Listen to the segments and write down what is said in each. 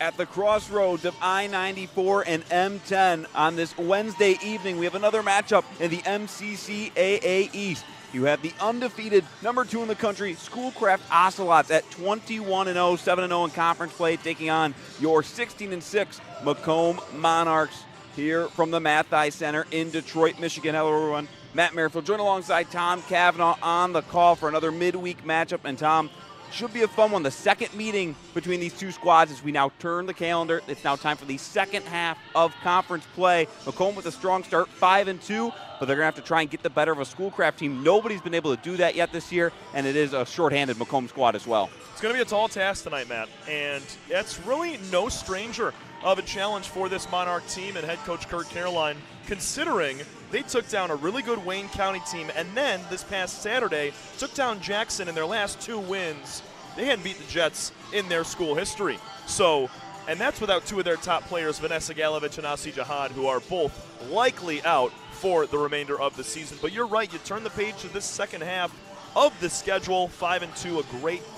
At the crossroads of I-94 and M10 on this Wednesday evening, we have another matchup in the MCCAA East. You have the undefeated number 2 in the country, Schoolcraft Ocelots at 21-0, 7-0 in conference play, taking on your 16-6 Macomb Monarchs here from the Mathai Center in Detroit, Michigan. Hello, everyone. Matt Merrifield, joined alongside Tom Cavanaugh on the call for another midweek matchup. And Tom, should be a fun one. The second meeting between these two squads as we now turn the calendar. It's now time for the second half of conference play. Macomb with a strong start, 5-2, but they're going to have to try and get the better of a Schoolcraft team. Nobody's been able to do that yet this year, and it is a shorthanded Macomb squad as well. It's going to be a tall task tonight, Matt, and it's really no stranger of a challenge for this Monarch team and head coach Kurt Caroline, considering they took down a really good Wayne County team, and then this past Saturday took down Jackson in their last 2 wins. They hadn't beat the Jets in their school history. So, and that's without 2 of their top players, Vanessa Galovich and Asi Jihad, who are both likely out for the remainder of the season. But you're right, you turn the page to this second half of the schedule, 5-2, a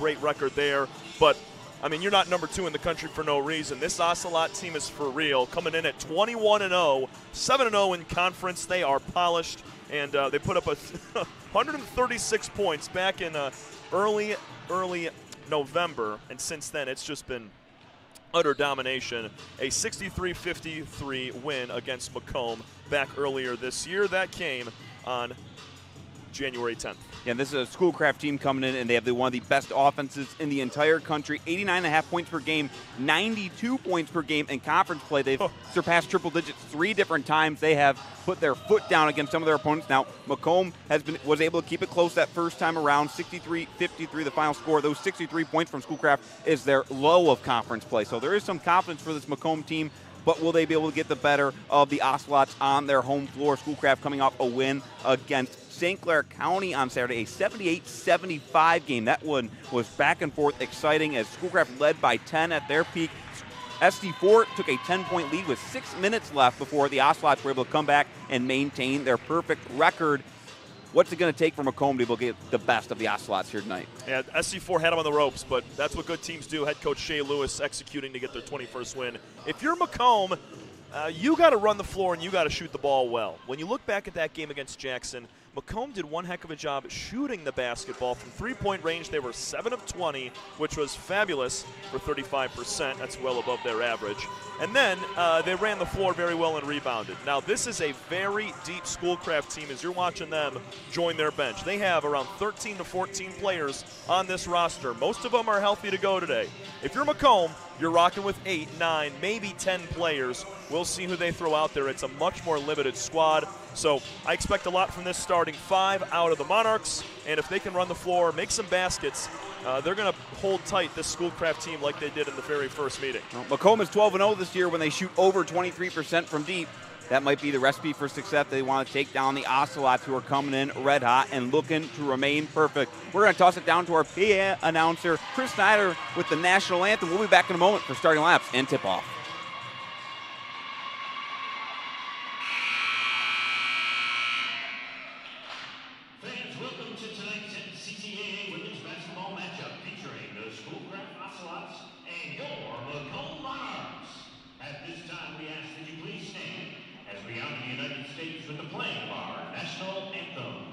great record there. But I mean, you're not number 2 in the country for no reason. This Ocelot team is for real, coming in at 21-0, 7-0 in conference. They are polished, and they put up 136 points back in early November, and since then it's just been utter domination. A 63-53 win against Macomb back earlier this year. That came on January 10th. Yeah, this is a Schoolcraft team coming in, and they have one of the best offenses in the entire country. 89.5 points per game, 92 points per game in conference play. They've surpassed triple digits 3 different times. They have put their foot down against some of their opponents. Now, Macomb was able to keep it close that first time around, 63-53 the final score. Those 63 points from Schoolcraft is their low of conference play. So there is some confidence for this Macomb team, but will they be able to get the better of the Ocelots on their home floor? Schoolcraft coming off a win against St. Clair County on Saturday, a 78-75 game. That one was back and forth, exciting as Schoolcraft led by 10 at their peak. SD4 took a 10-point lead with 6 minutes left before the Ocelots were able to come back and maintain their perfect record. What's it going to take for Macomb to be able to get the best of the Ocelots here tonight? Yeah, SC4 had them on the ropes, but that's what good teams do. Head coach Shea Lewis executing to get their 21st win. If you're Macomb, you got to run the floor and you got to shoot the ball well. When you look back at that game against Jackson, Macomb did one heck of a job shooting the basketball from 3-point range. They were 7 of 20, which was fabulous for 35%. That's well above their average. And then they ran the floor very well and rebounded. Now, this is a very deep Schoolcraft team as you're watching them join their bench. They have around 13 to 14 players on this roster. Most of them are healthy to go today. If you're Macomb, you're rocking with 8, 9, maybe 10 players. We'll see who they throw out there. It's a much more limited squad. So I expect a lot from this starting 5 out of the Monarchs. And if they can run the floor, make some baskets, they're going to hold tight this Schoolcraft team like they did in the very first meeting. Well, Macomb is 12-0 this year when they shoot over 23% from deep. That might be the recipe for success. They want to take down the Ocelots, who are coming in red hot and looking to remain perfect. We're going to toss it down to our PA announcer, Chris Snyder, with the national anthem. We'll be back in a moment for starting laps and tip-off. Fans, welcome to tonight's NCCAA women's basketball matchup featuring the Schoolcraft Ocelots and your Macomb Monarchs. At this time, we ask that you please stand as we honor the United States with the playing of our national anthem.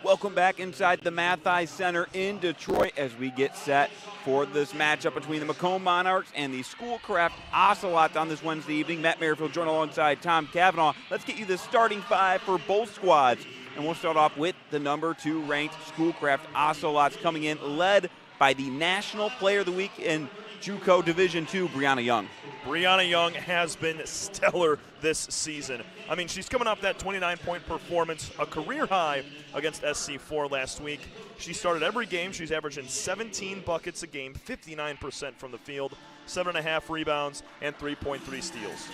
Welcome back inside the Mathi Center in Detroit as we get set for this matchup between the Macomb Monarchs and the Schoolcraft Ocelots on this Wednesday evening. Matt Merrifield joined alongside Tom Cavanaugh. Let's get you the starting five for both squads. And we'll start off with the number 2 ranked Schoolcraft Ocelots coming in, led by the National Player of the Week in JUCO Division II, Brianna Young. Brianna Young has been stellar this season. I mean, she's coming off that 29-point performance, a career high against SC4 last week. She started every game. She's averaging 17 buckets a game, 59% from the field, 7.5 rebounds, and 3.3 steals.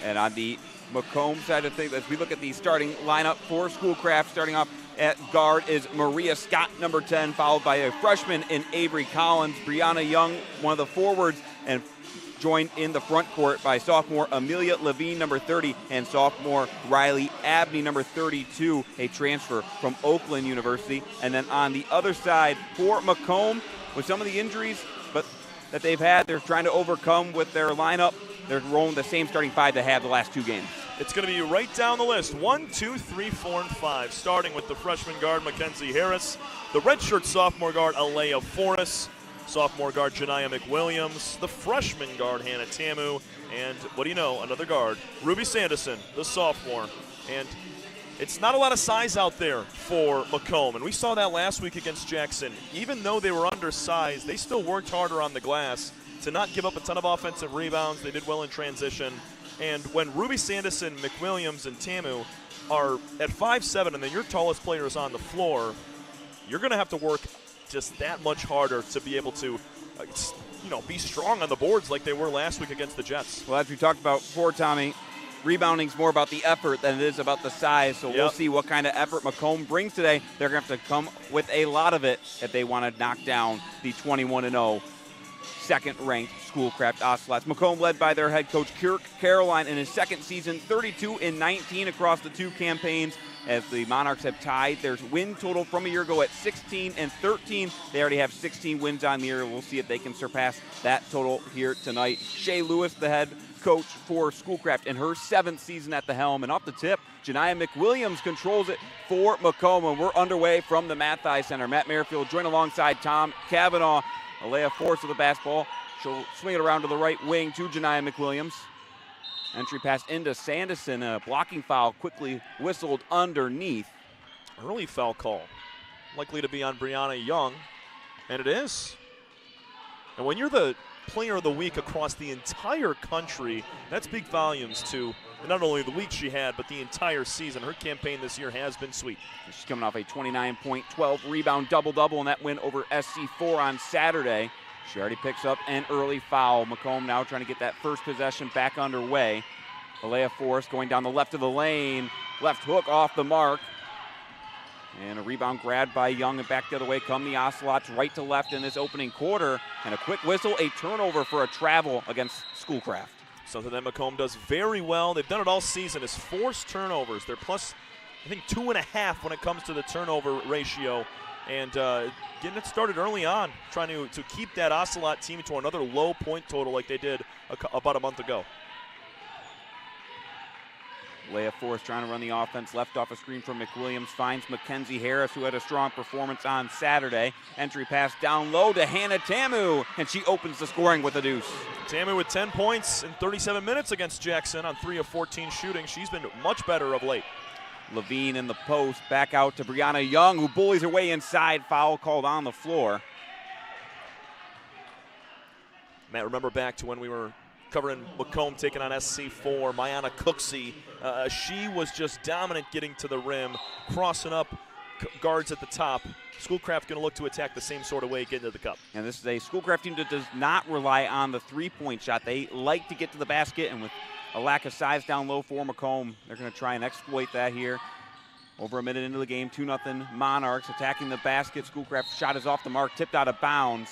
And on the Macomb side of things, as we look at the starting lineup for Schoolcraft, starting off at guard is Maria Scott, number 10, followed by a freshman in Avery Collins. Brianna Young, one of the forwards, and joined in the front court by sophomore Amelia Levine, number 30, and sophomore Riley Abney, number 32, a transfer from Oakland University. And then on the other side for Macomb, with some of the injuries that they've had, they're trying to overcome with their lineup. They're rolling the same starting five they had the last 2 games. It's going to be right down the list. 1, 2, 3, 4, and 5. Starting with the freshman guard, Mackenzie Harris. The redshirt sophomore guard, Alea Forrest. Sophomore guard, Janiyah McWilliams. The freshman guard, Hannah Tamu. And what do you know, another guard, Ruby Sanderson, the sophomore. And it's not a lot of size out there for Macomb. And we saw that last week against Jackson. Even though they were undersized, they still worked harder on the glass to not give up a ton of offensive rebounds. They did well in transition. And when Ruby Sanderson, McWilliams, and Tamu are at 5'7", and then your tallest player is on the floor, you're going to have to work just that much harder to be able to, be strong on the boards like they were last week against the Jets. Well, as we talked about before, Tommy, rebounding's more about the effort than it is about the size, so we'll see what kind of effort Macomb brings today. They're going to have to come with a lot of it if they want to knock down the 21-0 second-ranked Schoolcraft Ocelots. Macomb led by their head coach Kirk Caroline in his second season, 32-19 across the 2 campaigns, as the Monarchs have tied their win total from a year ago at 16-13. They already have 16 wins on the year. We'll see if they can surpass that total here tonight. Shay Lewis, the head coach for Schoolcraft, in her 7th season at the helm. And off the tip, Janiyah McWilliams controls it for Macomb. And we're underway from the Mathi Center. Matt Merrifield joined alongside Tom Cavanaugh. Alea Force with the basketball. She'll swing it around to the right wing to Janiyah McWilliams. Entry pass into Sanderson. A blocking foul quickly whistled underneath. Early foul call. Likely to be on Brianna Young. And it is. And when you're the player of the week across the entire country, that speaks volumes to not only the week she had, but the entire season. Her campaign this year has been sweet. She's coming off a 29-point, 12-rebound double-double in that win over SC4 on Saturday. She already picks up an early foul. Macomb now trying to get that first possession back underway. Alea Forrest going down the left of the lane. Left hook off the mark. And a rebound grabbed by Young, and back the other way come the Ocelots, right to left in this opening quarter. And a quick whistle, a turnover for a travel against Schoolcraft. Something that Macomb does very well. They've done it all season, is forced turnovers. They're plus, I think, 2.5 when it comes to the turnover ratio. And getting it started early on, trying to keep that Ocelot team to another low point total like they did about a month ago. Alea Forrest trying to run the offense, left off a screen from McWilliams, finds Mackenzie Harris, who had a strong performance on Saturday. Entry pass down low to Hannah Tamu, and she opens the scoring with a deuce. Tamu with 10 points in 37 minutes against Jackson on 3 of 14 shooting. She's been much better of late. Levine in the post, back out to Brianna Young, who bullies her way inside, foul called on the floor. Matt, remember back to when we were covering Macomb taking on SC4, Mayana Cooksey. She was just dominant getting to the rim, crossing up guards at the top. Schoolcraft going to look to attack the same sort of way, getting to the cup. And this is a Schoolcraft team that does not rely on the three-point shot. They like to get to the basket, and with a lack of size down low for Macomb, they're going to try and exploit that here. Over a minute into the game, 2-0 Monarchs attacking the basket. Schoolcraft shot is off the mark, tipped out of bounds,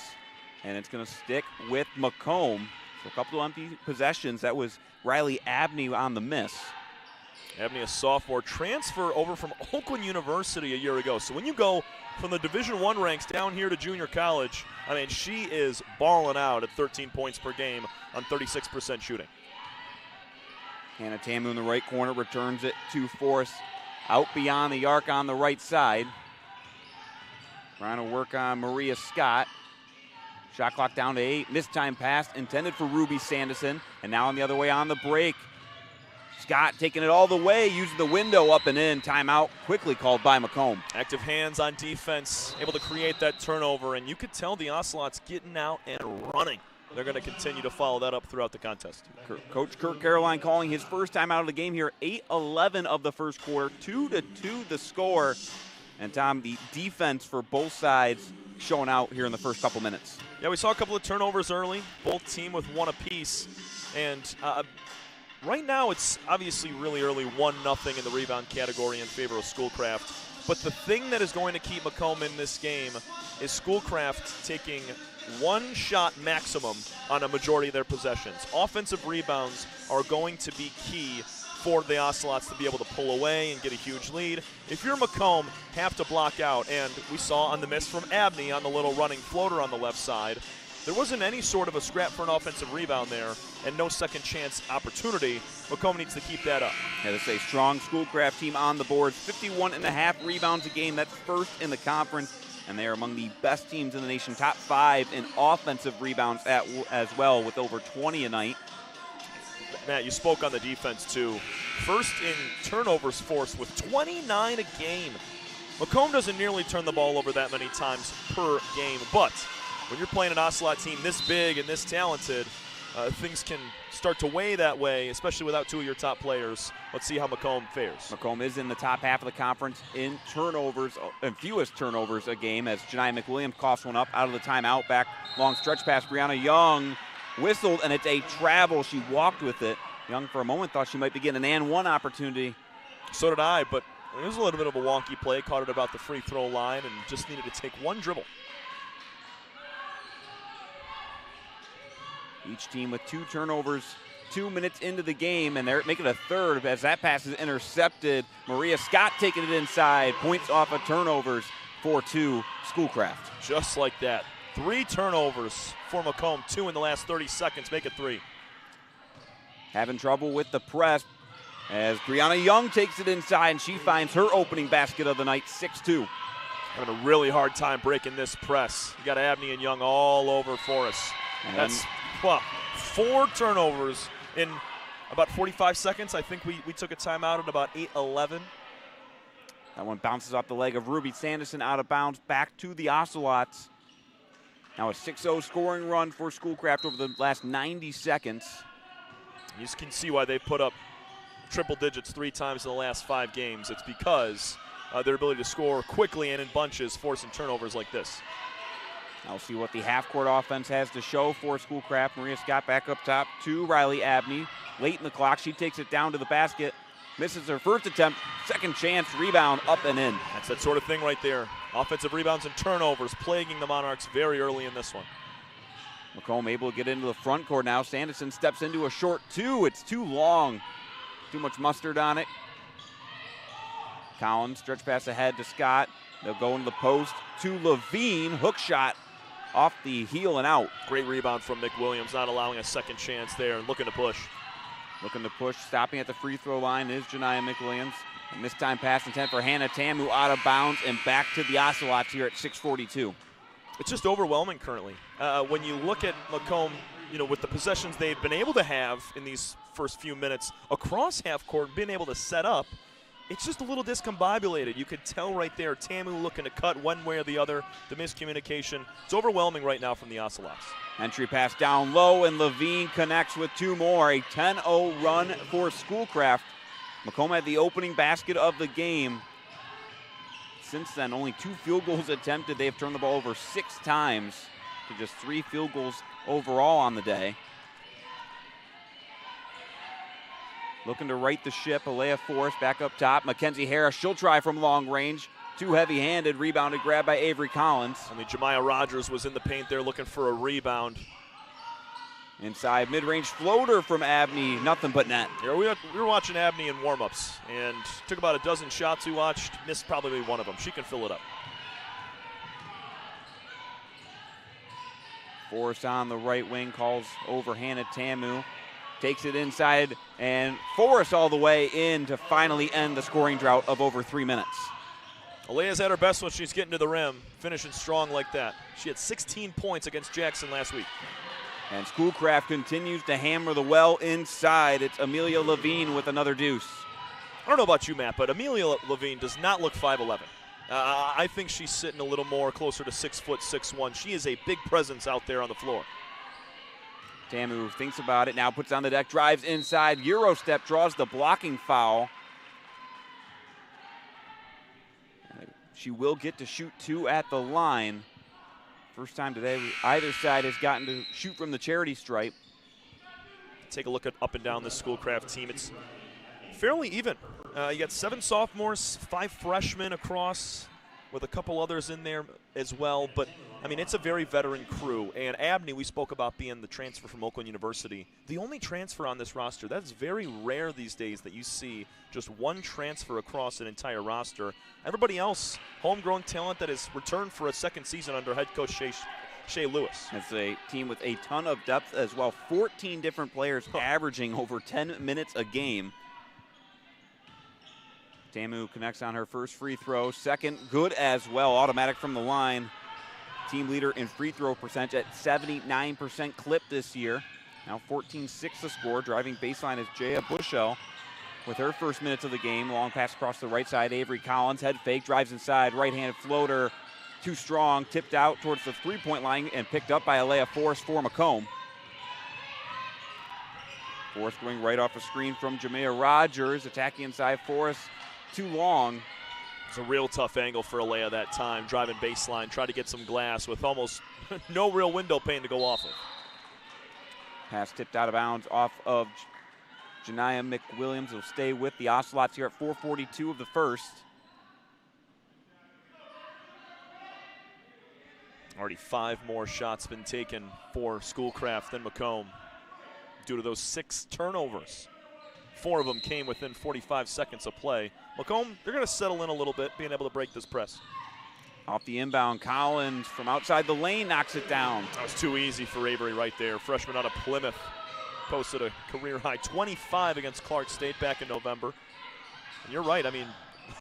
and it's going to stick with Macomb. So a couple of empty possessions. That was Riley Abney on the miss. Abney, a sophomore, transfer over from Oakland University a year ago. So when you go from the Division I ranks down here to junior college, I mean, she is balling out at 13 points per game on 36% shooting. Hannah Tamu in the right corner returns it to Forrest. out beyond the arc on the right side. Trying to work on Maria Scott. Shot clock down to 8. Missed time pass intended for Ruby Sanderson. And now on the other way on the break. Scott taking it all the way, using the window up and in. Timeout quickly called by Macomb. Active hands on defense, able to create that turnover. And you could tell the Ocelots getting out and running. They're going to continue to follow that up throughout the contest. Coach Kurt Caroline calling his first time out of the game here. 8-11 of the first quarter. 2-2 the score. And Tom, the defense for both sides showing out here in the first couple minutes. Yeah, we saw a couple of turnovers early. Both team with one apiece. And right now it's obviously really early, 1-0 in the rebound category in favor of Schoolcraft. But the thing that is going to keep Macomb in this game is Schoolcraft taking one shot maximum on a majority of their possessions. Offensive rebounds are going to be key for the Ocelots to be able to pull away and get a huge lead. If you're Macomb, have to block out. And we saw on the miss from Abney on the little running floater on the left side, there wasn't any sort of a scrap for an offensive rebound there and no second chance opportunity. Macomb needs to keep that up. Yeah, this is a strong Schoolcraft team on the board. 51.5 rebounds a game. That's first in the conference. And they are among the best teams in the nation, top 5 in offensive rebounds as well, with over 20 a night. Matt, you spoke on the defense too. First in turnovers forced with 29 a game. Macomb doesn't nearly turn the ball over that many times per game, but when you're playing an Ocelot team this big and this talented, things can start to weigh that way, especially without 2 of your top players. Let's see how Macomb fares. Macomb is in the top half of the conference in turnovers, and fewest turnovers a game, as Janiah McWilliams coughs one up out of the timeout. Back long stretch pass, Brianna Young whistled, and it's a travel. She walked with it. Young for a moment thought she might be getting an and one opportunity. So did I, but it was a little bit of a wonky play. Caught it about the free throw line and just needed to take one dribble. Each team with 2 turnovers 2 minutes into the game, and they're making a third as that pass is intercepted. Maria Scott taking it inside. Points off of turnovers, 4-2 Schoolcraft. Just like that. 3 turnovers for Macomb, 2 in the last 30 seconds, make it 3. Having trouble with the press as Brianna Young takes it inside, and she finds her opening basket of the night, 6-2. Having a really hard time breaking this press. You got Abney and Young all over for us. And that's 4 turnovers in about 45 seconds. I think we took a timeout at about 8:11. That one bounces off the leg of Ruby Sanderson out of bounds, back to the Ocelots. Now a 6-0 scoring run for Schoolcraft over the last 90 seconds. You can see why they put up triple digits 3 times in the last 5 games. It's because their ability to score quickly and in bunches, forcing turnovers like this. Now we'll see what the half-court offense has to show for Schoolcraft. Maria Scott back up top to Riley Abney. Late in the clock, she takes it down to the basket. Misses her first attempt, second chance, rebound, up and in. That's that sort of thing right there. Offensive rebounds and turnovers plaguing the Monarchs very early in this one. Macomb able to get into the front court now. Sanderson steps into a short 2. It's too long. Too much mustard on it. Collins, stretch pass ahead to Scott. They'll go into the post to Levine. Hook shot off the heel and out. Great rebound from McWilliams, not allowing a second chance there and looking to push. Looking to push, stopping at the free throw line is Janiah McWilliams. A missed time pass intent for Hannah Tamu out of bounds and back to the Ocelots here at 6:42. It's just overwhelming currently. When you look at Macomb, with the possessions they've been able to have in these first few minutes across half court, being able to set up, it's just a little discombobulated. You could tell right there, Tamu looking to cut one way or the other, the miscommunication. It's overwhelming right now from the Ocelots. Entry pass down low, and Levine connects with 2 more. A 10-0 run for Schoolcraft. Macomb had the opening basket of the game. Since then, only 2 field goals attempted. They have turned the ball over 6 times to just 3 field goals overall on the day. Looking to right the ship, Alea Forrest back up top. Mackenzie Harris, she'll try from long range. Too heavy-handed, rebounded, grabbed by Avery Collins. I mean, Jemiah Rogers was in the paint there looking for a rebound. Inside, mid-range floater from Abney, nothing but net. Yeah, we were watching Abney in warm-ups, and took about a dozen shots we watched, missed probably one of them. She can fill it up. Forrest on the right wing, calls over Hannah Tamu. takes it inside, and Forrest all the way in to finally end the scoring drought of over 3 minutes. Alea's at her best when she's getting to the rim, finishing strong like that. She had 16 points against Jackson last week. And Schoolcraft continues to hammer the well inside. It's Amelia Levine with another deuce. I don't know about you, Matt, but Amelia Levine does not look 5'11". I think she's sitting a little more closer to 6'6". She is a big presence out there on the floor. Tamu thinks about it, now puts on the deck, drives inside, Euro step, draws the blocking foul. She will get to shoot 2 at the line. First time today either side has gotten to shoot from the charity stripe. Take a look at up and down this Schoolcraft team. It's fairly even. You got 7 sophomores, 5 freshmen across, with a couple others in there as well. But, I mean, it's a very veteran crew. And Abney, we spoke about being the transfer from Oakland University. The only transfer on this roster, that's very rare these days that you see just one transfer across an entire roster. Everybody else, homegrown talent that has returned for a second season under head coach Shea Lewis. It's a team with a ton of depth as well. 14 different players averaging over 10 minutes a game. Tamu connects on her first free throw. Second, good as well. Automatic from the line. Team leader in free throw percentage at 79% clip this year. Now 14-6 to score. Driving baseline is Jaya Bushell with her first minutes of the game. Long pass across the right side. Avery Collins, head fake, drives inside. Right-handed floater, too strong. Tipped out towards the three-point line and picked up by Alea Forrest for Macomb. Forrest going right off a screen from Jamea Rogers. Attacking inside. Forrest too long. It's a real tough angle for Alea that time. Driving baseline, try to get some glass with almost no real window pane to go off of. Pass tipped out of bounds off of Janiah McWilliams. Will stay with the Ocelots here at 4:42 of the first. Already 5 more shots been taken for Schoolcraft than Macomb due to those 6 turnovers. 4 of them came within 45 seconds of play. Macomb, they're going to settle in a little bit, being able to break this press. Off the inbound, Collins from outside the lane knocks it down. That was too easy for Avery right there. Freshman out of Plymouth posted a career high 25 against Clark State back in November. And you're right, I mean,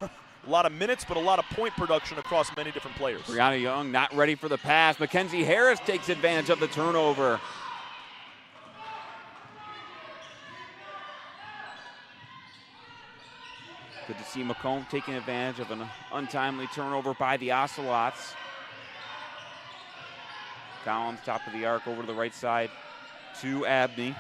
a lot of minutes, but a lot of point production across many different players. Brianna Young not ready for the pass. Mackenzie Harris takes advantage of the turnover. Good to see Macomb taking advantage of an untimely turnover by the Ocelots. Collins, top of the arc, over to the right side to Abney.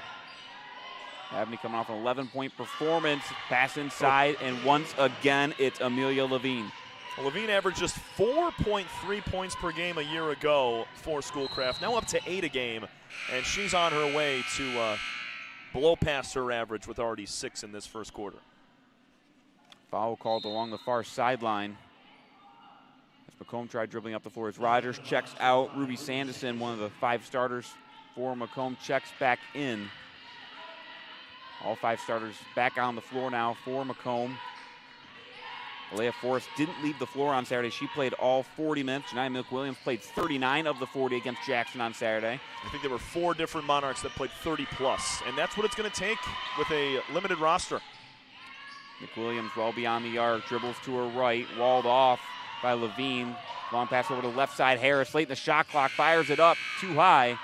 Abney coming off an 11-point performance. Pass inside, and once again, it's Amelia Levine. Well, Levine averaged just 4.3 points per game a year ago for Schoolcraft. Now up to 8 a game, and she's on her way to blow past her average with already 6 in this first quarter. Foul called along the far sideline. As Macomb tried dribbling up the floor as Rogers checks out. Ruby Sanderson, one of the 5 starters for Macomb, checks back in. All 5 starters back on the floor now for Macomb. Alea Forrest didn't leave the floor on Saturday. She played all 40 minutes. Janiah McWilliams played 39 of the 40 against Jackson on Saturday. I think there were 4 different Monarchs that played 30-plus, and that's what it's going to take with a limited roster. McWilliams well beyond the arc, dribbles to her right, walled off by Levine. Long pass over to the left side. Harris late in the shot clock, fires it up too high,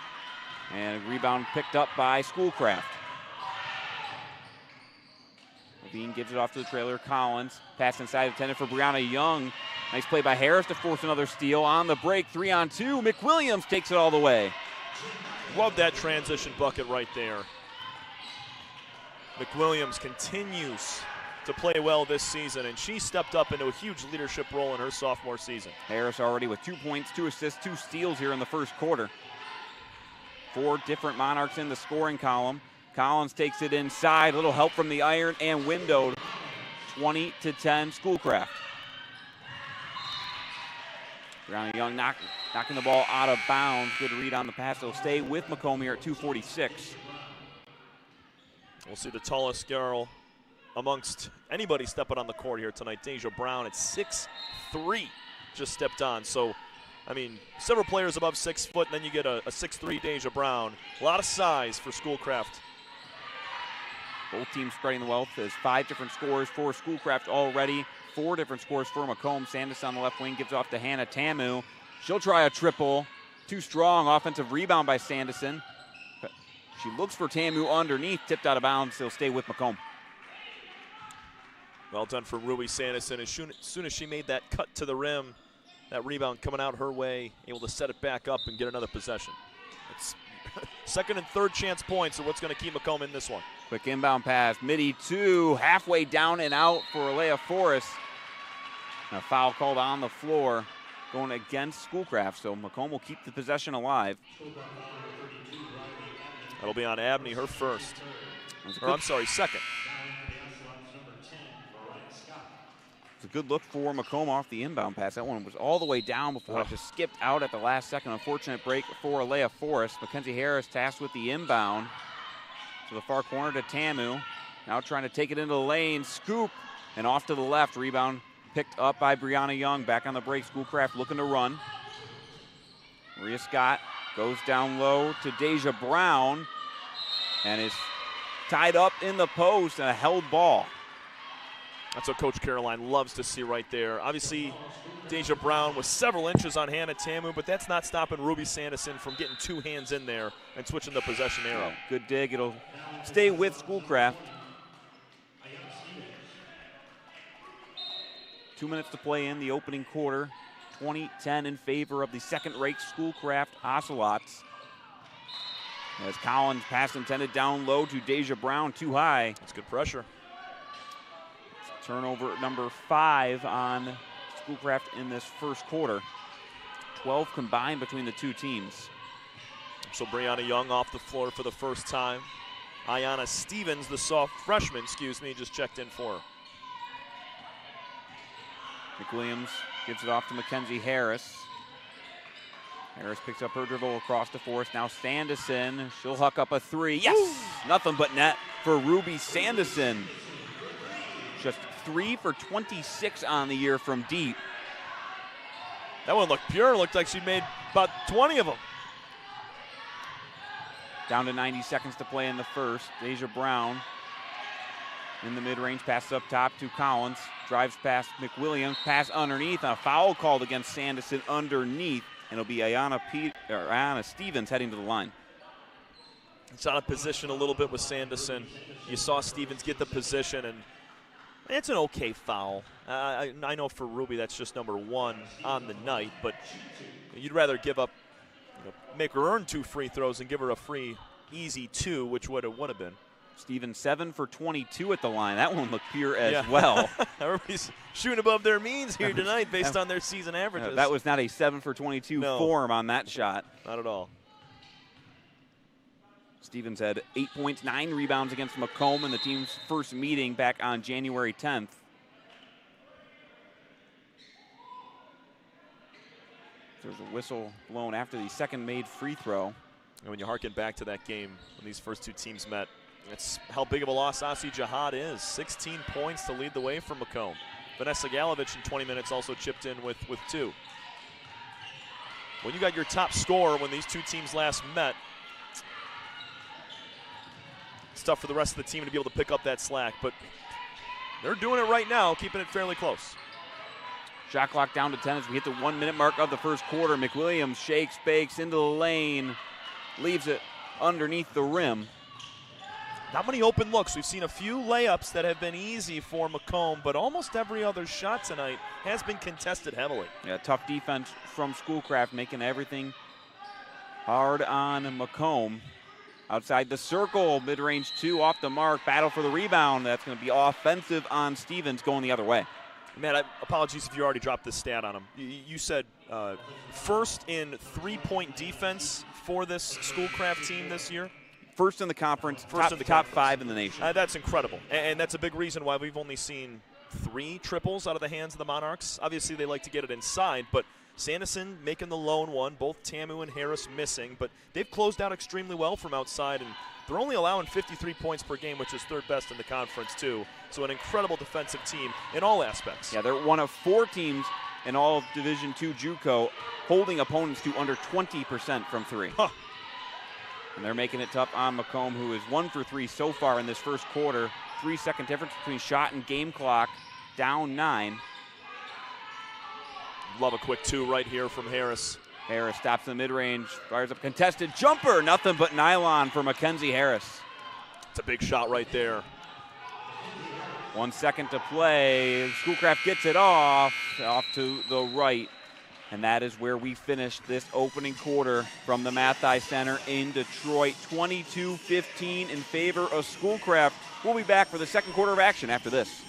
and a rebound picked up by Schoolcraft. Levine gives it off to the trailer. Collins, pass inside, intended for Brianna Young. Nice play by Harris to force another steal. On the break, 3-on-2. McWilliams takes it all the way. Love that transition bucket right there. McWilliams continues to play well this season, and she stepped up into a huge leadership role in her sophomore season. Harris already with 2 points, 2 assists, 2 steals here in the first quarter. 4 different Monarchs in the scoring column. Collins takes it inside, little help from the iron and windowed. 20-10 Schoolcraft. Brianna Young knocking the ball out of bounds. Good read on the pass. They'll stay with Macomb here at 2:46. We'll see the tallest girl amongst anybody stepping on the court here tonight. Deja Brown at 6'3", just stepped on. So, I mean, several players above 6 foot, and then you get a 6'3" Deja Brown. A lot of size for Schoolcraft. Both teams spreading the wealth. There's 5 different scores for Schoolcraft already. 4 different scores for Macomb. Sandus on the left wing gives off to Hannah Tamu. She'll try a triple. Too strong. Offensive rebound by Sanderson. She looks for Tamu underneath. Tipped out of bounds. He'll stay with Macomb. Well done for Ruby Sanderson. As soon as she made that cut to the rim, that rebound coming out her way, able to set it back up and get another possession. It's second and third chance points are what's going to keep Macomb in this one. Quick inbound pass. Midi 2. Halfway down and out for Alea Forrest. A foul called on the floor going against Schoolcraft. So Macomb will keep the possession alive. That'll be on Abney, her first. I'm sorry, second. It's a good look for Macomb off the inbound pass. That one was all the way down before it just skipped out at the last second. Unfortunate break for Alea Forrest. Mackenzie Harris tasked with the inbound. To the far corner to Tamu. Now trying to take it into the lane. Scoop. And off to the left. Rebound picked up by Brianna Young. Back on the break. Schoolcraft looking to run. Maria Scott goes down low to Deja Brown. And is tied up in the post and a held ball. That's what Coach Caroline loves to see right there. Obviously, Deja Brown was several inches on Hannah Tamu, but that's not stopping Ruby Sanderson from getting 2 hands in there and switching the possession arrow. Good dig. It'll stay with Schoolcraft. 2 minutes to play in the opening quarter. 20-10 in favor of the second-rate Schoolcraft Ocelots. As Collins pass intended down low to Deja Brown, too high. That's good pressure. Turnover number 5 on Schoolcraft in this first quarter. 12 combined between the two teams. So Brianna Young off the floor for the first time. Ayanna Stevens, the freshman, just checked in for her. McWilliams gives it off to Mackenzie Harris. Harris picks up her dribble across to Forrest. Now Sanderson, she'll huck up a 3. Yes! Woo! Nothing but net for Ruby Sanderson. Just 3 for 26 on the year from deep. That one looked pure. Looked like she made about 20 of them. Down to 90 seconds to play in the first. Deja Brown in the mid-range, passes up top to Collins. Drives past McWilliams, pass underneath. A foul called against Sanderson underneath. And it'll be Ayanna Stevens heading to the line. It's out of position a little bit with Sanderson. You saw Stevens get the position, and it's an okay foul. I know for Ruby that's just number 1 on the night, but you'd rather give up, make her earn 2 free throws and give her a free, easy 2, which would have been. Stevens 7 for 22 at the line. That one looked pure as well. Everybody's shooting above their means here tonight based on their season averages. That was not a 7 for 22 form on that shot. Not at all. Stevens had 8 points, 9 rebounds against Macomb in the team's first meeting back on January 10th. There's a whistle blown after the second made free throw. And when you harken back to that game when these first two teams met, that's how big of a loss Asi Jihad is. 16 points to lead the way for Macomb. Vanessa Galovich in 20 minutes also chipped in with 2. When you got your top scorer when these two teams last met, it's tough for the rest of the team to be able to pick up that slack, but they're doing it right now, keeping it fairly close. Shot clock down to 10 as we hit the 1 minute mark of the first quarter. McWilliams shakes, bakes into the lane, leaves it underneath the rim. Not many open looks. We've seen a few layups that have been easy for Macomb, but almost every other shot tonight has been contested heavily. Yeah, tough defense from Schoolcraft, making everything hard on Macomb. Outside the circle, mid-range 2 off the mark. Battle for the rebound. That's going to be offensive on Stevens, going the other way. Man, apologies if you already dropped this stat on him. You said first in three-point defense for this Schoolcraft team this year. First in the conference, top 5 in the nation. That's incredible, and that's a big reason why we've only seen 3 triples out of the hands of the Monarchs. Obviously, they like to get it inside, but Sanderson making the lone one, both Tamu and Harris missing, but they've closed out extremely well from outside, and they're only allowing 53 points per game, which is 3rd best in the conference, too. So an incredible defensive team in all aspects. Yeah, they're one of 4 teams in all of Division II JUCO holding opponents to under 20% from 3. Huh. And they're making it tough on Macomb, who is 1 for 3 so far in this first quarter. 3-second difference between shot and game clock, down 9. Love a quick 2 right here from Harris. Harris stops in the mid-range, fires up contested jumper. Nothing but nylon for Mackenzie Harris. It's a big shot right there. 1 second to play. Schoolcraft gets it off to the right. And that is where we finished this opening quarter from the Mathai Center in Detroit. 22-15 in favor of Schoolcraft. We'll be back for the second quarter of action after this.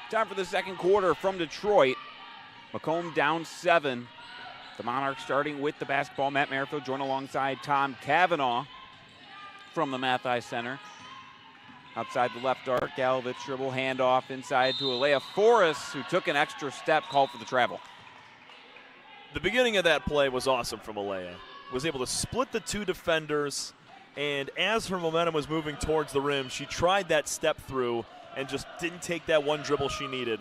Time for the second quarter from Detroit. Macomb down 7. The Monarchs starting with the basketball. Matt Merrifield joined alongside Tom Cavanaugh from the Mathai Center. Outside the left arc, Galovich dribble handoff inside to Alea Forrest, who took an extra step, called for the travel. The beginning of that play was awesome from Alea. Was able to split the 2 defenders, and as her momentum was moving towards the rim, she tried that step through and just didn't take that one dribble she needed.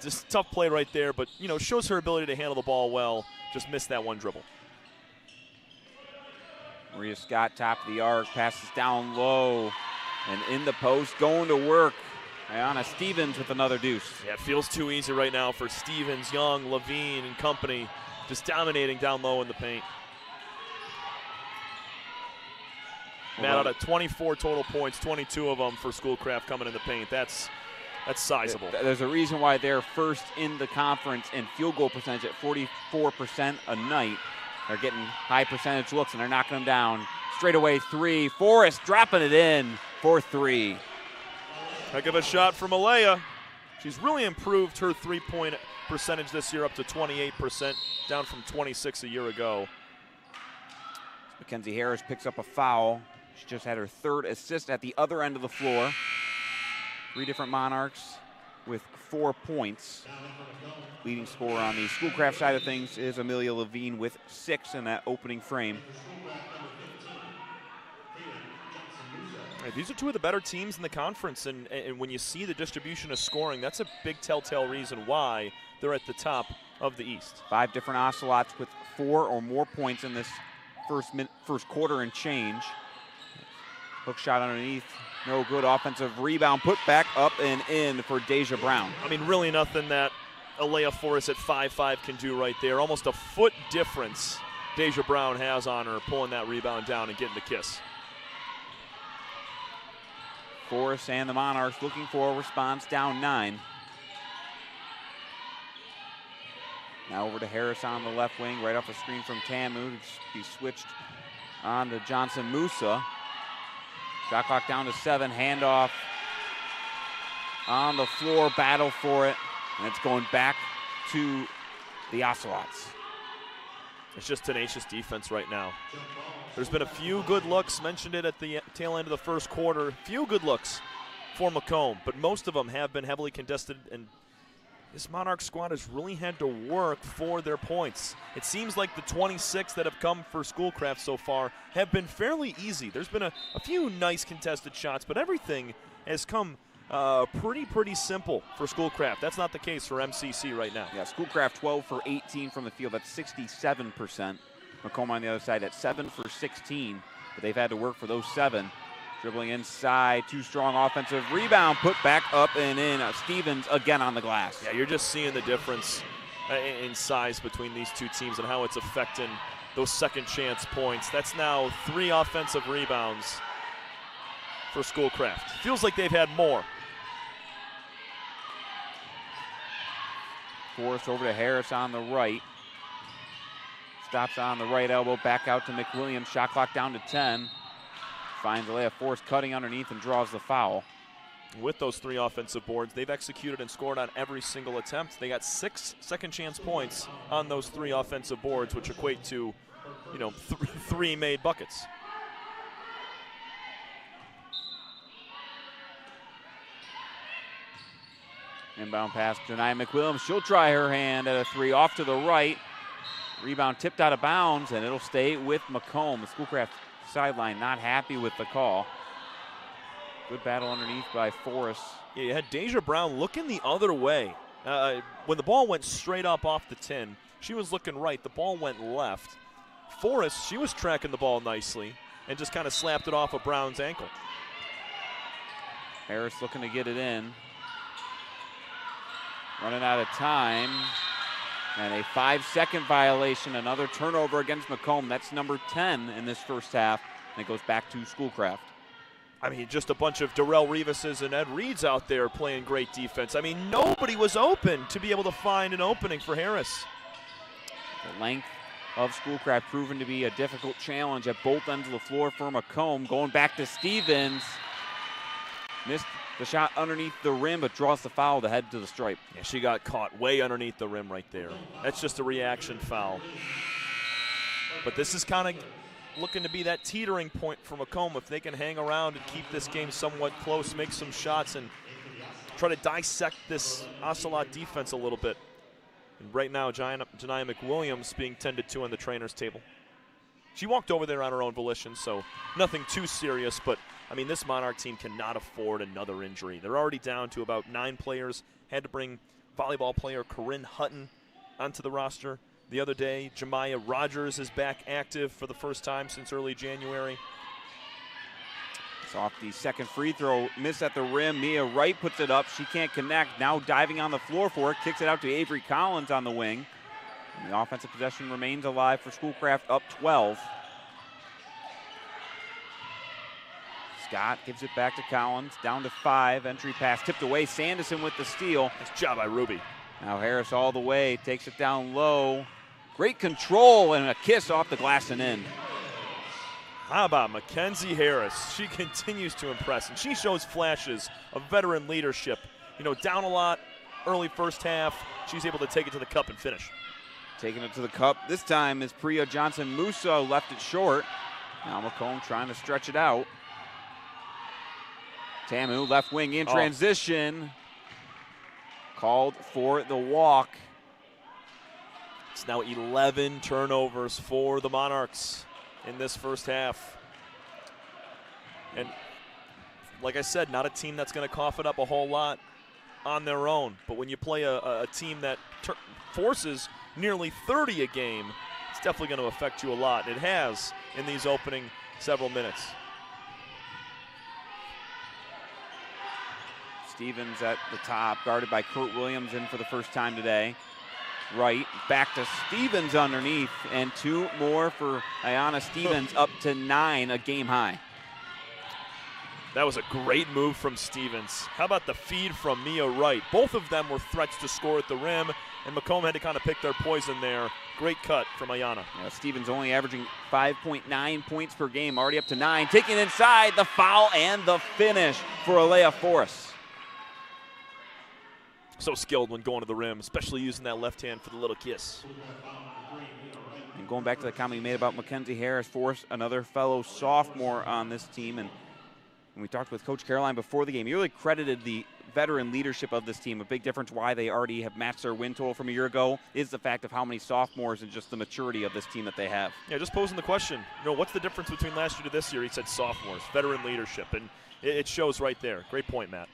Just tough play right there, but shows her ability to handle the ball well. Just missed that one dribble. Maria Scott, top of the arc, passes down low and in the post, going to work. Ayana Stevens with another deuce. Yeah, it feels too easy right now for Stevens, Young, Levine, and company, just dominating down low in the paint. Matt, out of 24 total points, 22 of them for Schoolcraft coming in the paint. That's sizable. There's a reason why they're first in the conference in field goal percentage at 44% a night. They're getting high percentage looks, and they're knocking them down. Straightaway 3. Forrest dropping it in for 3. Heck of a shot from Alea. She's really improved her three-point percentage this year up to 28%, down from 26 a year ago. Mackenzie Harris picks up a foul. She just had her 3rd assist at the other end of the floor. 3 different Monarchs with 4 points. Leading scorer on the Schoolcraft side of things is Amelia Levine with 6 in that opening frame. These are 2 of the better teams in the conference, and when you see the distribution of scoring, that's a big telltale reason why they're at the top of the East. 5 different Ocelots with 4 or more points in this first quarter and change. Hook shot underneath, no good. Offensive rebound, put back up and in for Deja Brown. I mean, really nothing that Alea Forrest at 5'5" can do right there. Almost a foot difference Deja Brown has on her, pulling that rebound down and getting the kiss. Forrest and the Monarchs looking for a response, down 9. Now over to Harris on the left wing, right off a screen from Tamu. He switched on to Johnson Musa. Shot clock down to 7, handoff on the floor, battle for it, and it's going back to the Ocelots. It's just tenacious defense right now. There's been a few good looks, mentioned it at the tail end of the first quarter, few good looks for Macomb, but most of them have been heavily contested and this Monarch squad has really had to work for their points. It seems like the 26 that have come for Schoolcraft so far have been fairly easy. There's been a few nice contested shots, but everything has come pretty simple for Schoolcraft. That's not the case for MCC right now. Yeah, Schoolcraft 12 for 18 from the field. That's 67%. Macomb on the other side at 7 for 16, but they've had to work for those 7. Dribbling inside, too strong offensive rebound, put back up and in. Stevens again on the glass. Yeah, you're just seeing the difference in size between these two teams and how it's affecting those second chance points. That's now 3 offensive rebounds for Schoolcraft. Feels like they've had more. Forrest over to Harris on the right. Stops on the right elbow, back out to McWilliams. Shot clock down to 10. Finds Alea Forrest cutting underneath and draws the foul. With those 3 offensive boards, they've executed and scored on every single attempt. They got 6 second chance points on those 3 offensive boards, which equate to, 3 made buckets. Inbound pass to Nia McWilliams. She'll try her hand at a 3 off to the right. Rebound tipped out of bounds, and it'll stay with Macomb. The Schoolcraft sideline not happy with the call. Good battle underneath by Forrest. Yeah, you had Deja Brown looking the other way. When the ball went straight up off the tin, she was looking right. The ball went left. Forrest, she was tracking the ball nicely and just kind of slapped it off of Brown's ankle. Harris looking to get it in. Running out of time. And a 5-second violation, another turnover against Macomb. That's number 10 in this first half, and it goes back to Schoolcraft. I mean, just a bunch of Darrell Revises and Ed Reeds out there playing great defense. I mean, nobody was open to be able to find an opening for Harris. The length of Schoolcraft proven to be a difficult challenge at both ends of the floor for Macomb. Going back to Stevens. Missed the shot underneath the rim, but draws the foul to head to the stripe. Yeah, she got caught way underneath the rim right there. That's just a reaction foul. But this is kind of looking to be that teetering point for Macomb. If they can hang around and keep this game somewhat close, make some shots, and try to dissect this Ocelot defense a little bit. And right now, Jania McWilliams being tended to on the trainer's table. She walked over there on her own volition, so nothing too serious, but I mean, this Monarch team cannot afford another injury. They're already down to about 9 players. Had to bring volleyball player Corinne Hutton onto the roster the other day. Jemiah Rogers is back active for the first time since early January. It's off the second free throw. Miss at the rim. Mia Wright puts it up. She can't connect. Now diving on the floor for it. Kicks it out to Avery Collins on the wing. And the offensive possession remains alive for Schoolcraft, up 12. Scott gives it back to Collins, down to 5. Entry pass tipped away. Sanderson with the steal. Nice job by Ruby. Now Harris all the way, takes it down low. Great control and a kiss off the glass and in. How about Mackenzie Harris? She continues to impress, and she shows flashes of veteran leadership. Down a lot early first half. She's able to take it to the cup and finish. Taking it to the cup. This time is Priya Johnson-Musso, left it short. Now Macomb trying to stretch it out. Tamu, left wing in transition. Called for the walk. It's now 11 turnovers for the Monarchs in this first half. And like I said, not a team that's going to cough it up a whole lot on their own. But when you play a team that forces nearly 30 a game, it's definitely going to affect you a lot. It has in these opening several minutes. Stevens at the top, guarded by Kurt Williams in for the first time today. Right, back to Stevens underneath, and 2 more for Ayanna Stevens, up to 9, a game high. That was a great move from Stevens. How about the feed from Mia Wright? Both of them were threats to score at the rim, and Macomb had to kind of pick their poison there. Great cut from Ayanna. Yeah, Stevens only averaging 5.9 points per game, already up to 9. Taking inside, the foul and the finish for Alea Forrest. So skilled when going to the rim, especially using that left hand for the little kiss. And going back to the comment you made about Mackenzie Harris, Forrest, another fellow sophomore on this team. And when we talked with Coach Caroline before the game, he really credited the veteran leadership of this team. A big difference why they already have matched their win total from a year ago is the fact of how many sophomores and just the maturity of this team that they have. Yeah, just posing the question, what's the difference between last year to this year? He said sophomores, veteran leadership, and it shows right there. Great point, Matt.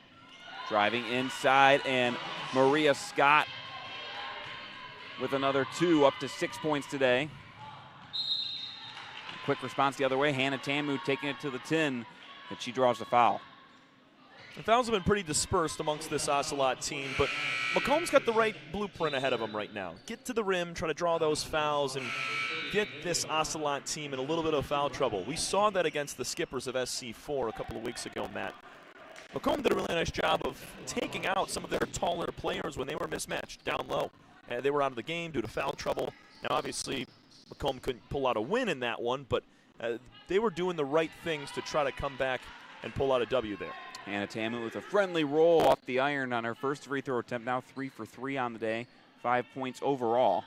Driving inside, and Maria Scott with another 2, up to 6 points today. Quick response the other way. Hannah Tamu taking it to the tin, and she draws the foul. The fouls have been pretty dispersed amongst this Ocelot team, but Macomb's got the right blueprint ahead of him right now. Get to the rim, try to draw those fouls, and get this Ocelot team in a little bit of foul trouble. We saw that against the Skippers of SC4 a couple of weeks ago, Matt. Macomb did a really nice job of taking out some of their taller players when they were mismatched down low. They were out of the game due to foul trouble. Now, obviously, Macomb couldn't pull out a win in that one, but they were doing the right things to try to come back and pull out a W there. Hannah Tamu with a friendly roll off the iron on her first free throw attempt, now 3 for 3 on the day, 5 points overall.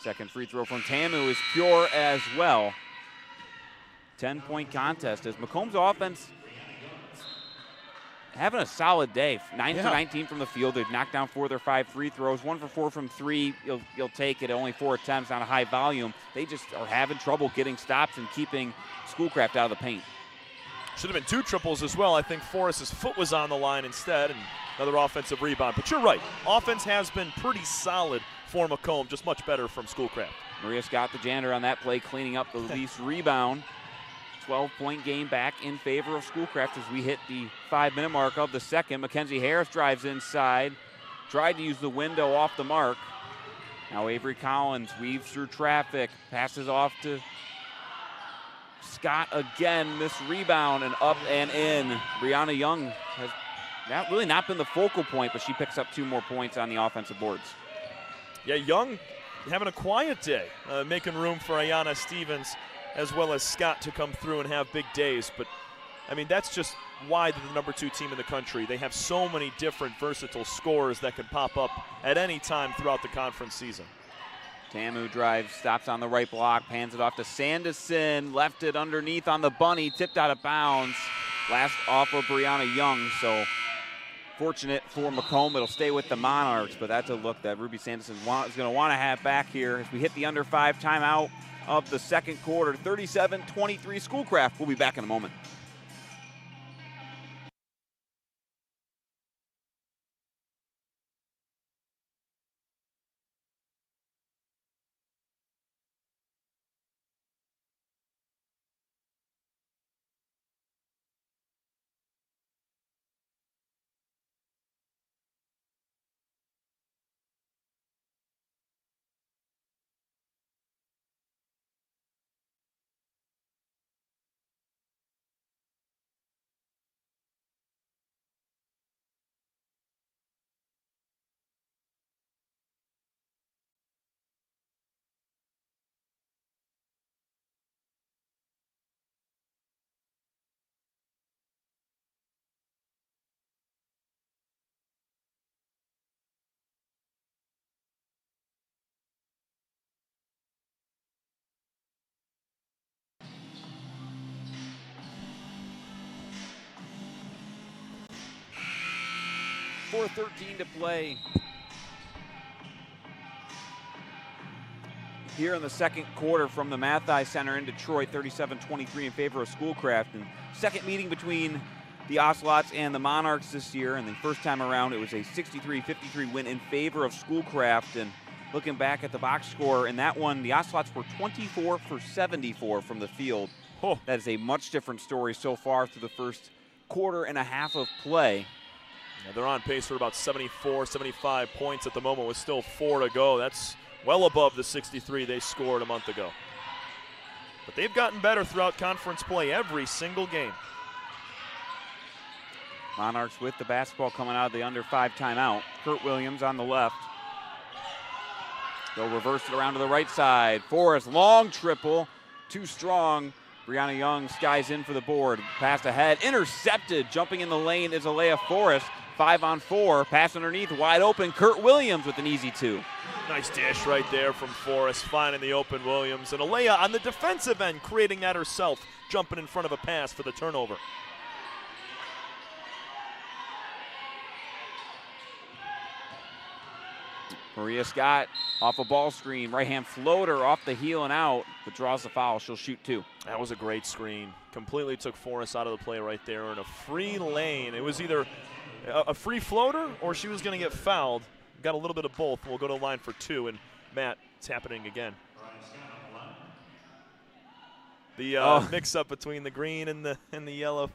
Second free throw from Tamu is pure as well. 10-point contest as Macomb's offense having a solid day. 9 for 19 from the field. They've knocked down 4 of their 5 free throws. 1 for 4 from 3. You'll take it. Only 4 attempts on a high volume. They just are having trouble getting stops and keeping Schoolcraft out of the paint. Should have been 2 triples as well. I think Forrest's foot was on the line instead, and another offensive rebound. But you're right. Offense has been pretty solid for Macomb, just much better from Schoolcraft. Maria Scott, the janitor on that play, cleaning up the least rebound. 12-point game back in favor of Schoolcraft as we hit the 5-minute mark of the second. Mackenzie Harris drives inside, tried to use the window off the mark. Now Avery Collins weaves through traffic, passes off to Scott again, missed rebound and up and in. Brianna Young has really not been the focal point, but she picks up 2 more points on the offensive boards. Yeah, Young having a quiet day, making room for Ayanna Stevens as well as Scott to come through and have big days. But, I mean, that's just why they're the number 2 team in the country. They have so many different versatile scorers that can pop up at any time throughout the conference season. Tamu drives, stops on the right block, hands it off to Sanderson, left it underneath on the bunny, tipped out of bounds. Last off of Brianna Young, so fortunate for Macomb. It'll stay with the Monarchs, but that's a look that Ruby Sanderson is going to want to have back here as we hit the under 5 timeout of the second quarter. 37-23 Schoolcraft. We'll be back in a moment. .4:13 to play here in the second quarter from the Mathai Center in Detroit. 37-23 in favor of Schoolcraft. And second meeting between the Ocelots and the Monarchs this year. And the first time around, it was a 63-53 win in favor of Schoolcraft. And looking back at the box score in that one, the Ocelots were 24 for 74 from the field. Oh. That is a much different story so far through the first quarter and a half of play. Yeah, they're on pace for about 74, 75 points at the moment with still 4 to go. That's well above the 63 they scored a month ago. But they've gotten better throughout conference play every single game. Monarchs with the basketball coming out of the under 5 timeout. Kurt Williams on the left. They'll reverse it around to the right side. Forrest, long triple, too strong. Brianna Young skies in for the board. Pass ahead, intercepted. Jumping in the lane is Alea Forrest. 5-on-4, pass underneath, wide open. Kurt Williams with an easy 2. Nice dish right there from Forrest, finding the open Williams. And Alea on the defensive end, creating that herself, jumping in front of a pass for the turnover. Maria Scott off a ball screen, right-hand floater off the heel and out, but draws the foul. She'll shoot 2. That was a great screen. Completely took Forrest out of the play right there in a free lane. It was either a free floater or she was going to get fouled. Got a little bit of both. We'll go to the line for 2, and Matt, it's happening again. The mix-up between the green and the yellow.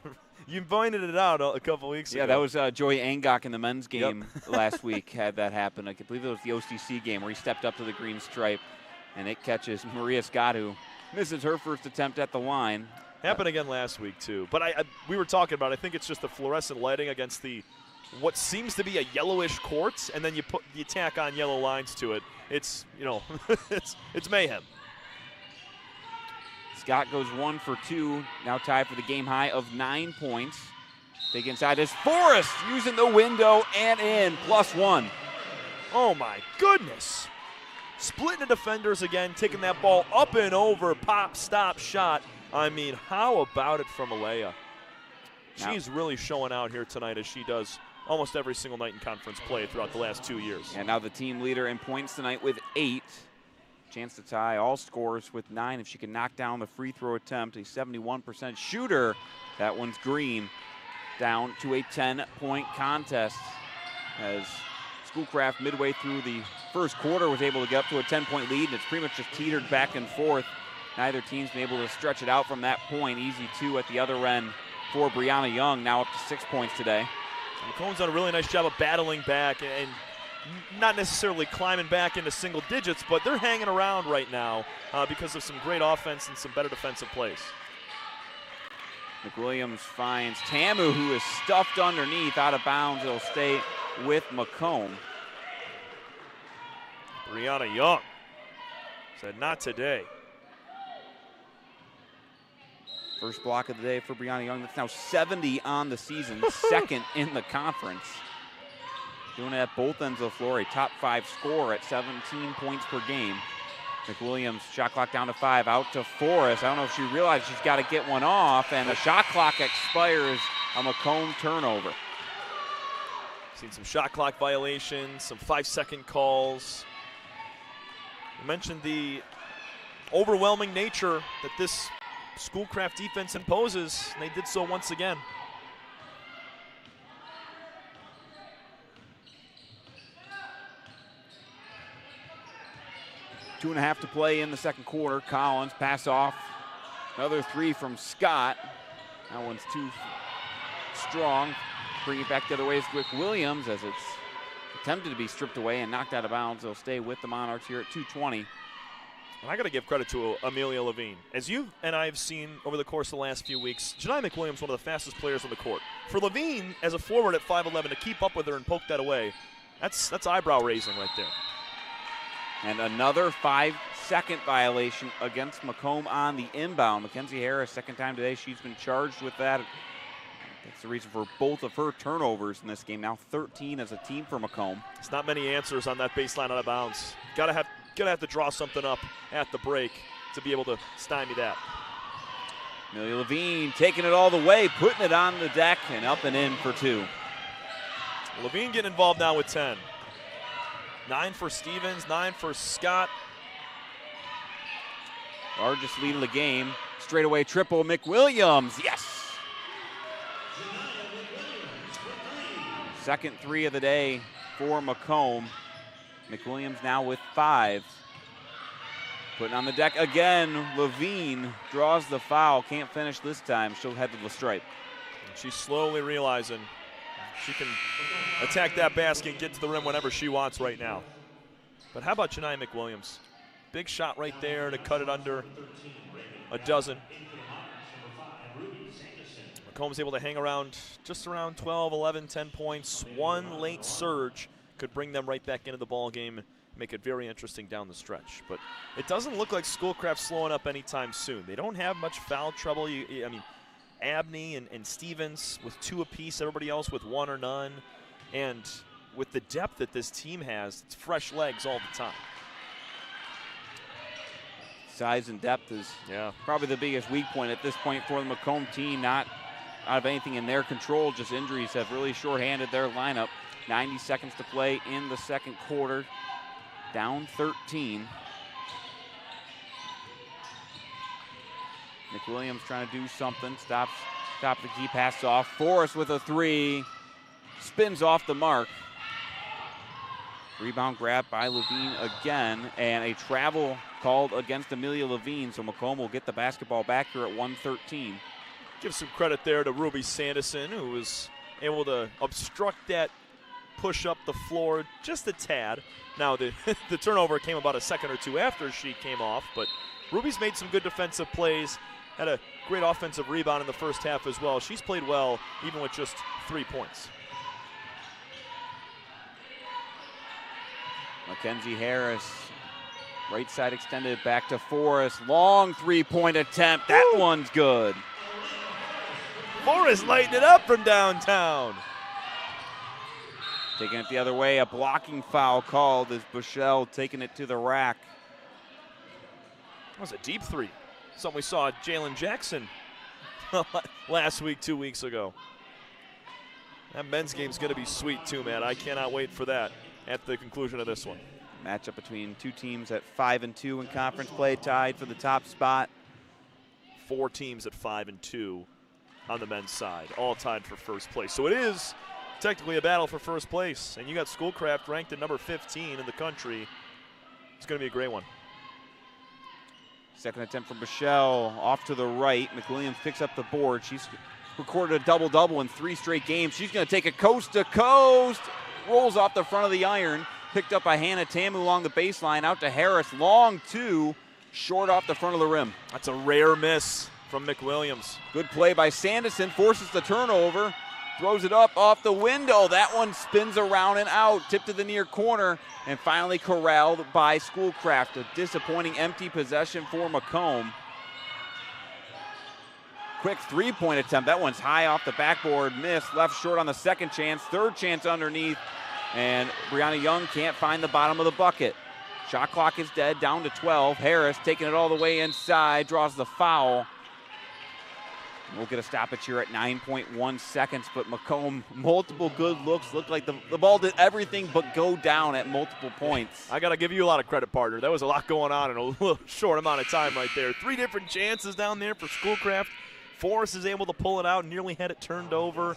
You pointed it out a couple weeks ago. Yeah, that was Joey Angok in the men's game last week had that happen. I believe it was the OCC game where he stepped up to the green stripe, and it catches Maria Scott, who misses her first attempt at the line. Happened again last week, too. But we were talking about, I think it's just the fluorescent lighting against what seems to be a yellowish court, and then you tack on yellow lines to it. It's, it's mayhem. Scott goes 1 for 2, now tied for the game high of 9 points. Take inside is Forrest using the window and in, +1. Oh my goodness. Splitting the defenders again, taking that ball up and over, pop, stop, shot. I mean, how about it from Alea? She's really showing out here tonight as she does almost every single night in conference play throughout the last 2 years. And now the team leader in points tonight with 8. Chance to tie all scores with 9 if she can knock down the free throw attempt. A 71% shooter. That one's green. Down to a 10-point contest as Schoolcraft midway through the first quarter was able to get up to a 10-point lead, and it's pretty much just teetered back and forth. Neither team's been able to stretch it out from that point. Easy 2 at the other end for Brianna Young, now up to 6 points today. Macomb's done a really nice job of battling back and not necessarily climbing back into single digits, but they're hanging around right now because of some great offense and some better defensive plays. McWilliams finds Tamu, who is stuffed underneath, out of bounds. It'll stay with Macomb. Brianna Young said, not today. First block of the day for Brianna Young. That's now 70 on the season, second in the conference. Doing it at both ends of the floor, a top 5 scorer at 17 points per game. McWilliams, shot clock down to 5, out to Forrest. I don't know if she realized she's got to get one off, and the shot clock expires, a Macomb turnover. Seen some shot clock violations, some 5-second calls. You mentioned the overwhelming nature that this Schoolcraft defense imposes, and they did so once again. 2.5 to play in the second quarter. Collins pass off. Another 3 from Scott. That one's too strong. Bring it back the other way with Williams as it's attempted to be stripped away and knocked out of bounds. They'll stay with the Monarchs here at 2:20. And I got to give credit to Amelia Levine. As you and I have seen over the course of the last few weeks, Janai McWilliams, one of the fastest players on the court. For Levine, as a forward at 5'11", to keep up with her and poke that away, that's eyebrow raising right there. And another 5-second violation against Macomb on the inbound. Mackenzie Harris, second time today, she's been charged with that. That's the reason for both of her turnovers in this game. Now 13 as a team for Macomb. It's not many answers on that baseline out of bounds. Gonna have to draw something up at the break to be able to stymie that. Amelia Levine taking it all the way, putting it on the deck and up and in for 2. Levine getting involved now with 10. 9 for Stevens, 9 for Scott. Largest lead of the game. Straightaway triple, McWilliams, yes! Second 3 of the day for Macomb. McWilliams now with 5. Putting on the deck again, Levine draws the foul. Can't finish this time, she'll head to the stripe. And she's slowly realizing she can attack that basket and get to the rim whenever she wants right now. But how about Janai McWilliams? Big shot right there to cut it under a dozen. Macomb's able to hang around just around 12, 11, 10 points. One late surge could bring them right back into the ball game and make it very interesting down the stretch. But it doesn't look like Schoolcraft's slowing up anytime soon. They don't have much foul trouble. I mean, Abney and Stevens with 2 apiece, everybody else with 1 or none. And with the depth that this team has, it's fresh legs all the time. Size and depth is probably the biggest weak point at this point for the Macomb team. Not out of anything in their control, just injuries have really shorthanded their lineup. 90 seconds to play in the second quarter. Down 13. McWilliams trying to do something. Stop the key pass off. Forrest with a three. Spins off the mark. Rebound grab by Levine again. And a travel called against Amelia Levine. So Macomb will get the basketball back here at 1:13. Give some credit there to Ruby Sanderson, who was able to obstruct that push up the floor just a tad. Now, the turnover came about a second or two after she came off, but Ruby's made some good defensive plays, had a great offensive rebound in the first half as well. She's played well, even with just 3 points. Mackenzie Harris, right side extended back to Forrest. Long three-point attempt. That one's good. Forrest lighting it up from downtown. Taking it the other way, a blocking foul called as Bushell taking it to the rack. That was a deep three. Something we saw Jalen Jackson last week, 2 weeks ago. That men's game's going to be sweet too, man. I cannot wait for that at the conclusion of this one. Matchup between two teams at 5-2 in conference play, tied for the top spot. 4 teams at 5-2 on the men's side, all tied for first place. So it is technically a battle for first place, and you got Schoolcraft ranked at number 15 in the country. It's going to be a great one. Second attempt from Bushell, off to the right. McWilliams picks up the board. She's recorded a double-double in 3 straight games. She's going to take it coast-to-coast. Rolls off the front of the iron. Picked up by Hannah Tamu along the baseline. Out to Harris. Long two. Short off the front of the rim. That's a rare miss from McWilliams. Good play by Sanderson. Forces the turnover. Throws it up off the window. That one spins around and out. Tipped to the near corner. And finally corralled by Schoolcraft. A disappointing empty possession for Macomb. Quick three-point attempt. That one's high off the backboard. Missed. Left short on the second chance. Third chance underneath. And Brianna Young can't find the bottom of the bucket. Shot clock is dead. Down to 12. Harris taking it all the way inside. Draws the foul. We'll get a stoppage here at 9.1 seconds. But Macomb, multiple good looks. Looked like the ball did everything but go down at multiple points. I got to give you a lot of credit, partner. There was a lot going on in a little short amount of time right there. 3 different chances down there for Schoolcraft. Forrest is able to pull it out, nearly had it turned over.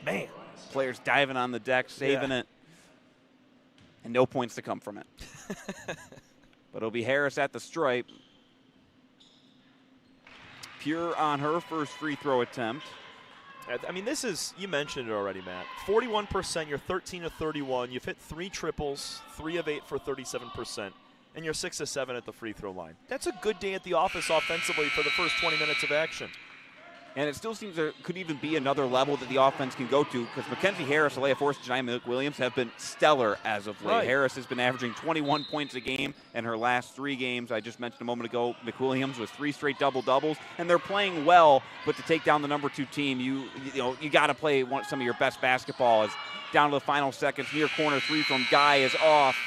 Man. Players diving on the deck, saving it. And no points to come from it. But it'll be Harris at the stripe. Pure on her first free throw attempt. I mean, this is, you mentioned it already, Matt. 41%, you're 13 of 31. You've hit 3 triples, 3 of 8 for 37. And you're 6 of 7 at the free throw line. That's a good day at the office offensively for the first 20 minutes of action. And it still seems there could even be another level that the offense can go to, because Mackenzie Harris, Alea Forrest, and Jemima McWilliams have been stellar as of late. Right. Harris has been averaging 21 points a game in her last 3 games. I just mentioned a moment ago, McWilliams with 3 straight double-doubles, and they're playing well, but to take down the number 2 team, you got to play some of your best basketball. As down to the final seconds, near corner 3 from Guy is off,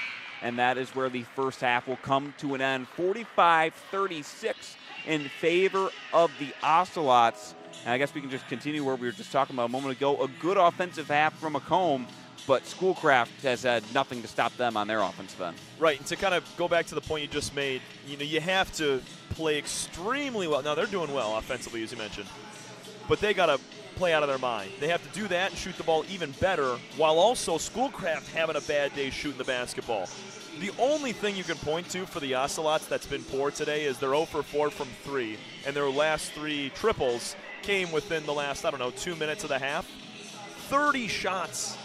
and that is where the first half will come to an end. 45-36 in favor of the Ocelots. And I guess we can just continue where we were just talking about a moment ago. A good offensive half from Macomb, but Schoolcraft has had nothing to stop them on their offensive end. Right, and to kind of go back to the point you just made, you have to play extremely well. Now, they're doing well offensively, as you mentioned, but they got to play out of their mind. They have to do that and shoot the ball even better, while also Schoolcraft having a bad day shooting the basketball. The only thing you can point to for the Ocelots that's been poor today is they're 0 for 4 from 3, and their last 3 triples came within the last, 2 minutes of the half. 30 shots,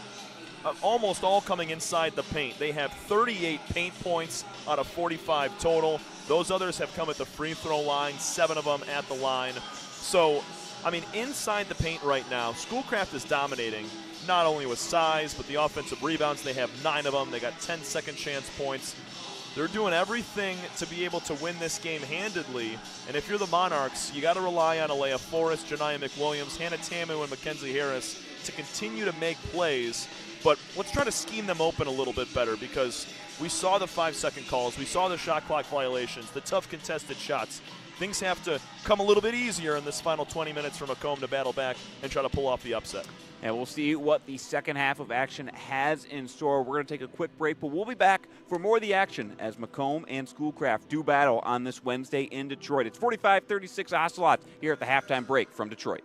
almost all coming inside the paint. They have 38 paint points out of 45 total. Those others have come at the free throw line, 7 of them at the line. So, I mean, inside the paint right now, Schoolcraft is dominating, not only with size, but the offensive rebounds. They have 9 of them. They got 10 second chance points. They're doing everything to be able to win this game handedly. And if you're the Monarchs, you got to rely on Alea Forrest, Janiyah McWilliams, Hannah Tamu, and Mackenzie Harris to continue to make plays. But let's try to scheme them open a little bit better, because we saw the 5-second calls. We saw the shot clock violations, the tough contested shots. Things have to come a little bit easier in this final 20 minutes for Macomb to battle back and try to pull off the upset. And we'll see what the second half of action has in store. We're going to take a quick break, but we'll be back for more of the action as Macomb and Schoolcraft do battle on this Wednesday in Detroit. It's 45-36 Ocelots here at the halftime break from Detroit.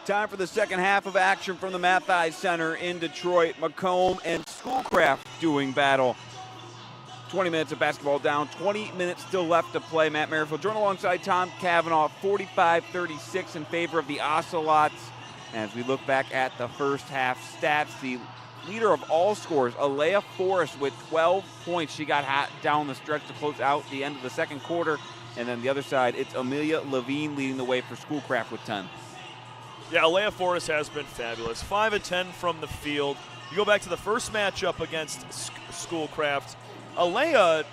Time for the second half of action from the Mathis Center in Detroit. Macomb and Schoolcraft doing battle. 20 minutes of basketball down, 20 minutes still left to play. Matt Merrifield joined alongside Tom Cavanaugh, 45-36 in favor of the Ocelots. As we look back at the first half stats, the leader of all scores, Alea Forrest with 12 points. She got hot down the stretch to close out the end of the second quarter. And then the other side, it's Amelia Levine leading the way for Schoolcraft with 10. Yeah, Alea Forrest has been fabulous. 5 of 10 from the field. You go back to the first matchup against Schoolcraft. Alea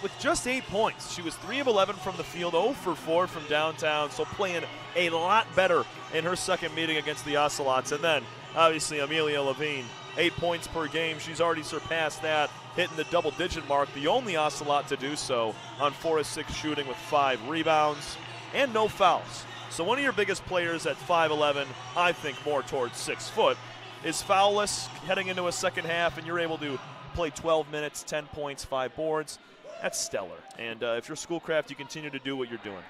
with just 8 points. She was 3 of 11 from the field, 0 for 4 from downtown, so playing a lot better in her second meeting against the Ocelots. And then, obviously, Amelia Levine, 8 points per game. She's already surpassed that, hitting the double-digit mark, the only Ocelot to do so on 4 of 6 shooting with 5 rebounds and no fouls. So one of your biggest players at 5'11", I think more towards 6 foot, is foulless heading into a second half, and you're able to play 12 minutes, 10 points, 5 boards. That's stellar. And if you're Schoolcraft, you continue to do what you're doing.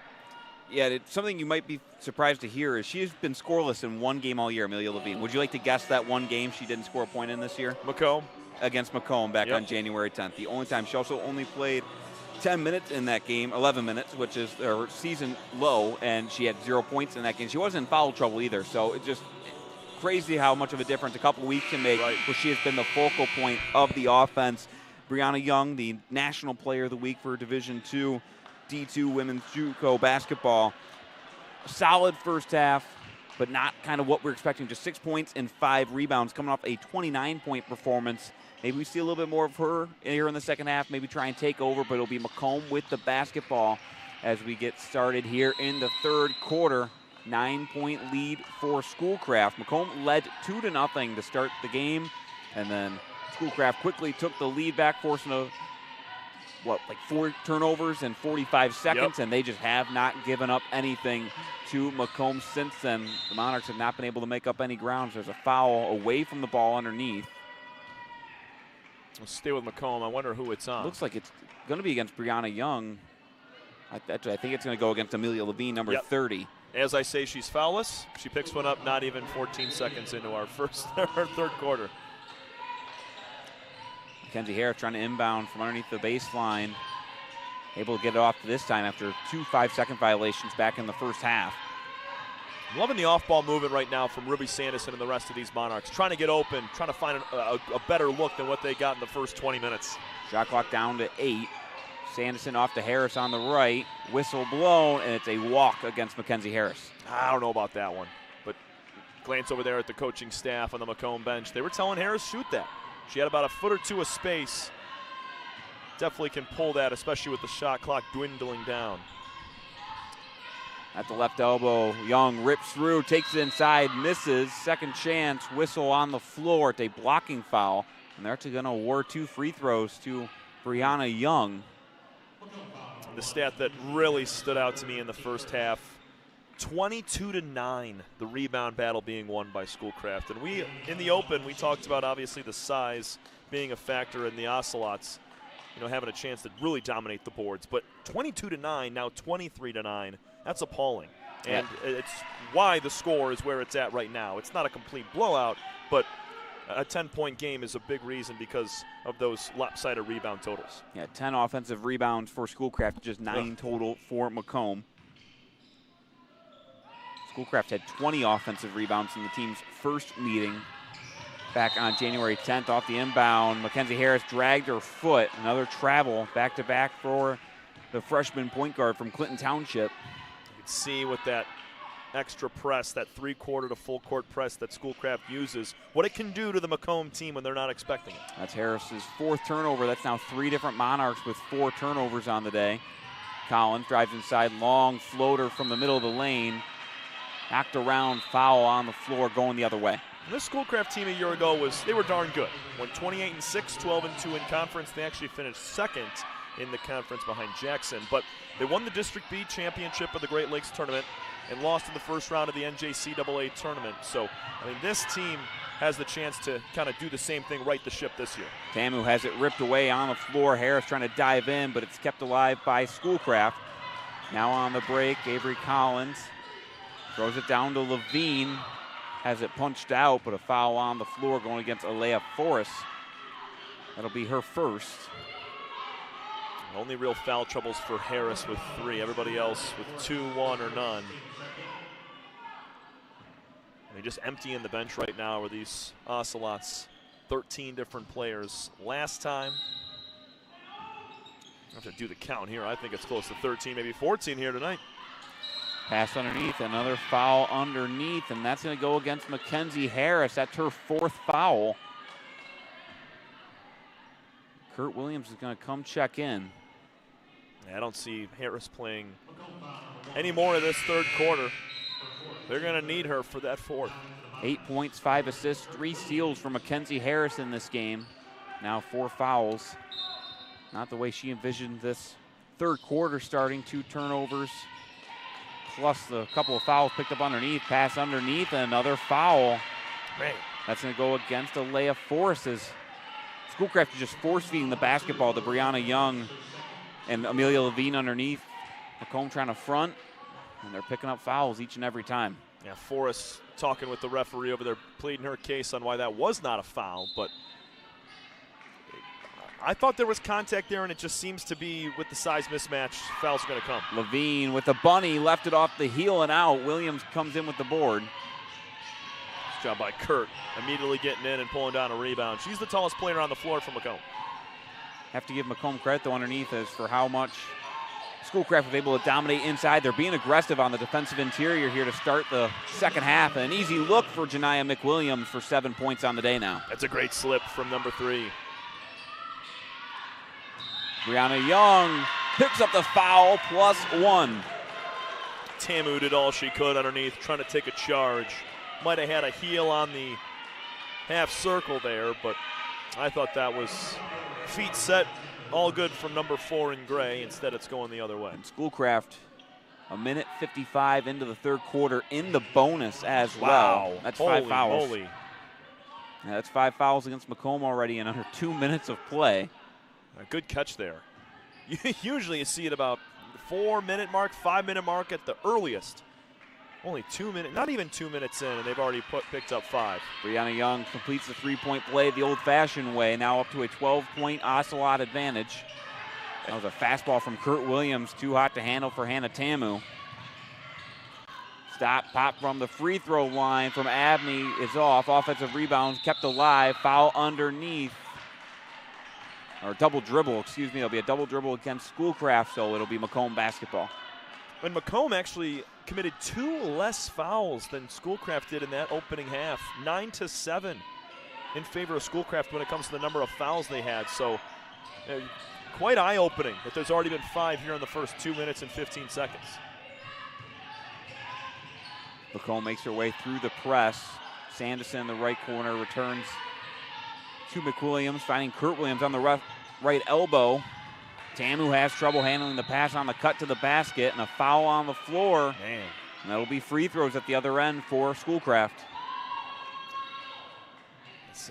Yeah, something you might be surprised to hear is she has been scoreless in one game all year, Amelia Levine. Would you like to guess that one game she didn't score a point in this year? Macomb? Against Macomb back on January 10th. The only time. She also only played 10 minutes in that game, 11 minutes, which is her season low, and she had 0 points in that game. She wasn't in foul trouble either, so it's just crazy how much of a difference a couple weeks can make, where she has been the focal point of the offense. Brianna Young, the National Player of the Week for Division II, D2 Women's JUCO basketball. Solid first half, but not kind of what we're expecting. Just 6 points and 5 rebounds, coming off a 29-point performance. Maybe we see a little bit more of her here in the second half, maybe try and take over, but it'll be Macomb with the basketball as we get started here in the third quarter. 9-point lead for Schoolcraft. Macomb led 2-0 to start the game, and then Schoolcraft quickly took the lead back, forcing 4 turnovers in 45 seconds, and they just have not given up anything to Macomb since then. The Monarchs have not been able to make up any grounds. There's a foul away from the ball underneath. We'll stay with Macomb. I wonder who it's on. Looks like it's going to be against Brianna Young. I think it's going to go against Amelia Levine, number 30. As I say, she's foulless. She picks one up not even 14 seconds into our third quarter. Mackenzie Harris trying to inbound from underneath the baseline. Able to get it off this time after 2 5-second violations back in the first half. I'm loving the off-ball movement right now from Ruby Sanderson and the rest of these Monarchs. Trying to get open, trying to find a better look than what they got in the first 20 minutes. Shot clock down to 8. Sanderson off to Harris on the right. Whistle blown, and it's a walk against Mackenzie Harris. I don't know about that one, but glance over there at the coaching staff on the Macomb bench. They were telling Harris, shoot that. She had about a foot or two of space. Definitely can pull that, especially with the shot clock dwindling down. At the left elbow, Young rips through, takes it inside, misses. Second chance, whistle on the floor. It's a blocking foul. And they're actually going to award 2 free throws to Brianna Young. The stat that really stood out to me in the first half, 22-9, the rebound battle being won by Schoolcraft. And we, in the open, we talked about obviously the size being a factor in the Ocelots, having a chance to really dominate the boards. But 22-9, now 23-9, that's appalling. And it's why the score is where it's at right now. It's not a complete blowout, but a 10-point game is a big reason because of those lopsided rebound totals. Yeah, 10 offensive rebounds for Schoolcraft, just 9 total for Macomb. Schoolcraft had 20 offensive rebounds in the team's first meeting back on January 10th off the inbound. Mackenzie Harris dragged her foot. Another travel back-to-back for the freshman point guard from Clinton Township. You can see with that extra press, that 3-quarter to full court press that Schoolcraft uses, what it can do to the Macomb team when they're not expecting it. That's Harris's 4th turnover. That's now 3 different Monarchs with 4 turnovers on the day. Collins drives inside, long floater from the middle of the lane. Knocked around, foul on the floor, going the other way. And this Schoolcraft team a year ago they were darn good. Went 28-6, 12-2 in conference. They actually finished 2nd in the conference behind Jackson. But they won the District B championship of the Great Lakes tournament and lost in the first round of the NJCAA tournament. So, this team has the chance to kind of do the same thing, right the ship this year. Tamu has it ripped away on the floor. Harris trying to dive in, but it's kept alive by Schoolcraft. Now on the break, Avery Collins throws it down to Levine. has it punched out, but a foul on the floor going against Alea Forrest. That'll be her first. Only real foul troubles for Harris with 3. Everybody else with 2, 1, or none. They just empty in the bench right now with these Ocelots. 13 different players. Last time, I have to do the count here. I think it's close to 13, maybe 14 here tonight. Pass underneath, another foul underneath, and that's going to go against Mackenzie Harris. That's her 4th foul. Kurt Williams is going to come check in. I don't see Harris playing any more of this third quarter. They're going to need her for that 4th. 8 points, 5 assists, 3 steals for Mackenzie Harris in this game. Now 4 fouls. Not the way she envisioned this third quarter starting. 2 turnovers, plus the couple of fouls picked up underneath. Pass underneath, and another foul. Man. That's going to go against Alea Forrest. Schoolcraft is just force-feeding the basketball to Brianna Young and Amelia Levine underneath. Macomb trying to front, and they're picking up fouls each and every time. Yeah, Forrest talking with the referee over there, pleading her case on why that was not a foul, but I thought there was contact there, and it just seems to be with the size mismatch, fouls are going to come. Levine with the bunny, left it off the heel and out. Williams comes in with the board. Nice job by Kurt, immediately getting in and pulling down a rebound. She's the tallest player on the floor for Macomb. Have to give Macomb credit, though, underneath as for how much Schoolcraft was able to dominate inside. They're being aggressive on the defensive interior here to start the second half. An easy look for Janiyah McWilliams for 7 points on the day now. That's a great slip from number 3. Brianna Young picks up the foul, +1. Tamu did all she could underneath, trying to take a charge. Might have had a heel on the half circle there, but I thought that was feet set, all good from number 4 in gray. Instead, it's going the other way. And Schoolcraft, 1:55 into the third quarter in the bonus as well. That's 5 fouls. Holy. Yeah, that's 5 fouls against Macomb already in under 2 minutes of play. A good catch there. Usually you see it about 4-minute mark, 5-minute mark at the earliest. Only 2 minutes, not even 2 minutes in, and they've already picked up 5. Brianna Young completes the 3-point play the old-fashioned way, now up to a 12-point Ocelot advantage. That was a fastball from Kurt Williams, too hot to handle for Hannah Tamu. Stop, pop from the free throw line from Abney is off. Offensive rebound kept alive, foul underneath. Or double dribble, excuse me. It'll be a double dribble against Schoolcraft, so it'll be Macomb basketball. And Macomb actually committed 2 less fouls than Schoolcraft did in that opening half. 9-7 in favor of Schoolcraft when it comes to the number of fouls they had. So quite eye-opening that there's already been 5 here in the first 2 minutes and 15 seconds. Macomb makes her way through the press. Sanderson in the right corner returns to McWilliams, finding Kurt Williams on the right elbow. Tamu has trouble handling the pass on the cut to the basket, and a foul on the floor. Man. And that'll be free throws at the other end for Schoolcraft.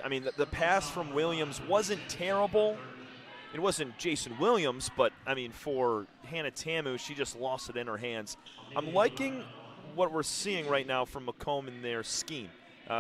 I mean, the pass from Williams wasn't terrible. It wasn't Jason Williams, but, I mean, for Hannah Tamu, she just lost it in her hands. I'm liking what we're seeing right now from Macomb in their scheme.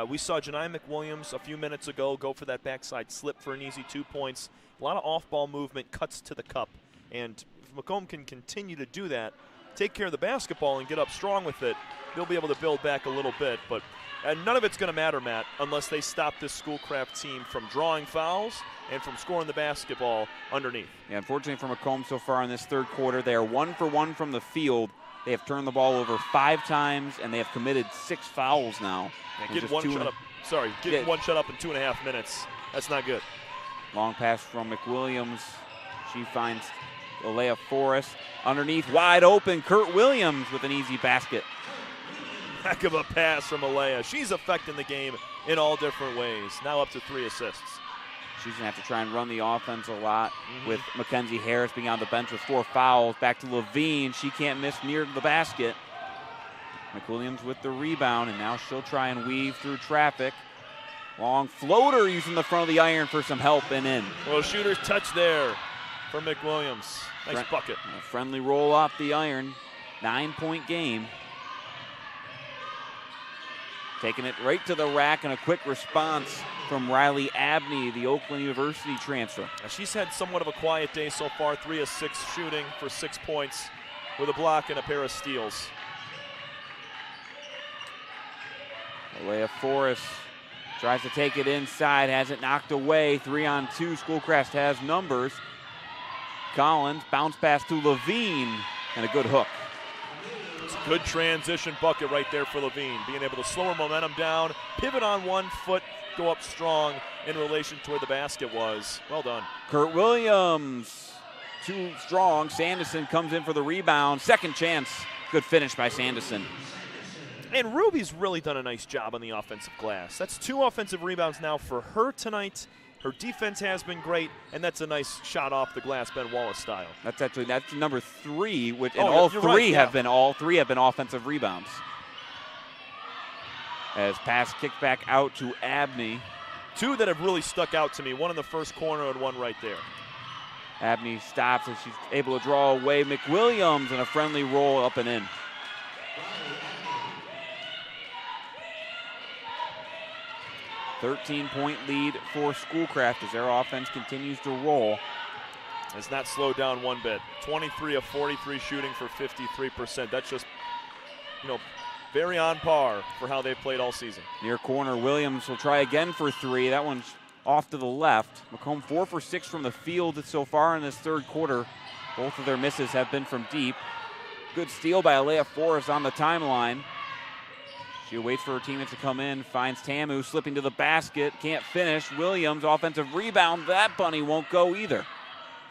We saw Janiyah McWilliams a few minutes ago go for that backside slip for an easy 2 points. A lot of off-ball movement, cuts to the cup. And if Macomb can continue to do that, take care of the basketball and get up strong with it, they'll be able to build back a little bit. But none of it's going to matter, Matt, unless they stop this Schoolcraft team from drawing fouls and from scoring the basketball underneath. Yeah, unfortunately for Macomb so far in this third quarter, they are 1 for 1 from the field. They have turned the ball over 5 times, and they have committed 6 fouls now. Getting one shot up. Sorry, getting one shot up in 2.5 minutes. That's not good. Long pass from McWilliams. She finds Alea Forrest underneath, wide open. Kurt Williams with an easy basket. Heck of a pass from Alea. She's affecting the game in all different ways. Now up to 3 assists. She's going to have to try and run the offense a lot with Mackenzie Harris being on the bench with 4 fouls. Back to Levine. She can't miss near the basket. McWilliams with the rebound, and now she'll try and weave through traffic. Long floater using the front of the iron for some help and in. Well, shooter's touch there for McWilliams. Nice bucket. A friendly roll off the iron. 9-point game. Taking it right to the rack, and a quick response from Riley Abney, the Oakland University transfer. Now she's had somewhat of a quiet day so far, 3 of 6 shooting for 6 points with a block and a pair of steals. Alea Forrest tries to take it inside, has it knocked away. 3-on-2, Schoolcraft has numbers. Collins, bounce pass to Levine, and a good hook. It's a good transition bucket right there for Levine, being able to slow her momentum down, pivot on 1 foot, go up strong in relation to where the basket was. Well done. Kurt Williams, too strong. Sanderson comes in for the rebound. Second chance. Good finish by Sanderson. And Ruby's really done a nice job on the offensive glass. That's 2 offensive rebounds now for her tonight. Her defense has been great, and that's a nice shot off the glass, Ben Wallace style. That's number 3, which and Oh, all you're 3 right, yeah. all 3 have been offensive rebounds. As pass kicked back out to Abney. 2 that have really stuck out to me, one in the first corner and one right there. Abney stops and she's able to draw away McWilliams, and a friendly roll up and in. "13-point lead for Schoolcraft as their offense continues to roll." Has not slowed down one bit. 23 of 43 shooting for 53%. That's just, very on par for how they've played all season. Near corner, Williams will try again for 3. That one's off to the left. Macomb 4 for 6 from the field so far in this third quarter. Both of their misses have been from deep. Good steal by Alea Forrest on the timeline. She waits for her teammates to come in, finds Tamu slipping to the basket, can't finish. Williams, offensive rebound. That bunny won't go either.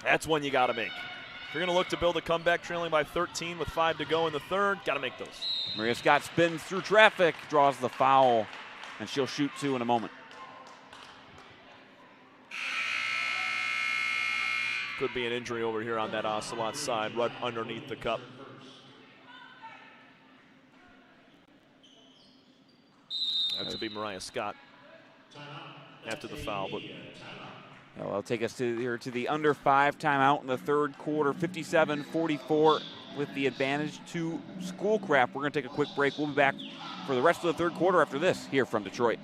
That's one you got to make. If you're going to look to build a comeback trailing by 13 with 5 to go in the third, got to make those. Maria Scott spins through traffic, draws the foul, and she'll shoot 2 in a moment. Could be an injury over here on that Ocelot side, right underneath the cup. That could be Mariah Scott after the foul, but That'll take us to the under 5 timeout in the third quarter, 57-44 with the advantage to Schoolcraft. We're going to take a quick break. We'll be back for the rest of the third quarter after this here from Detroit.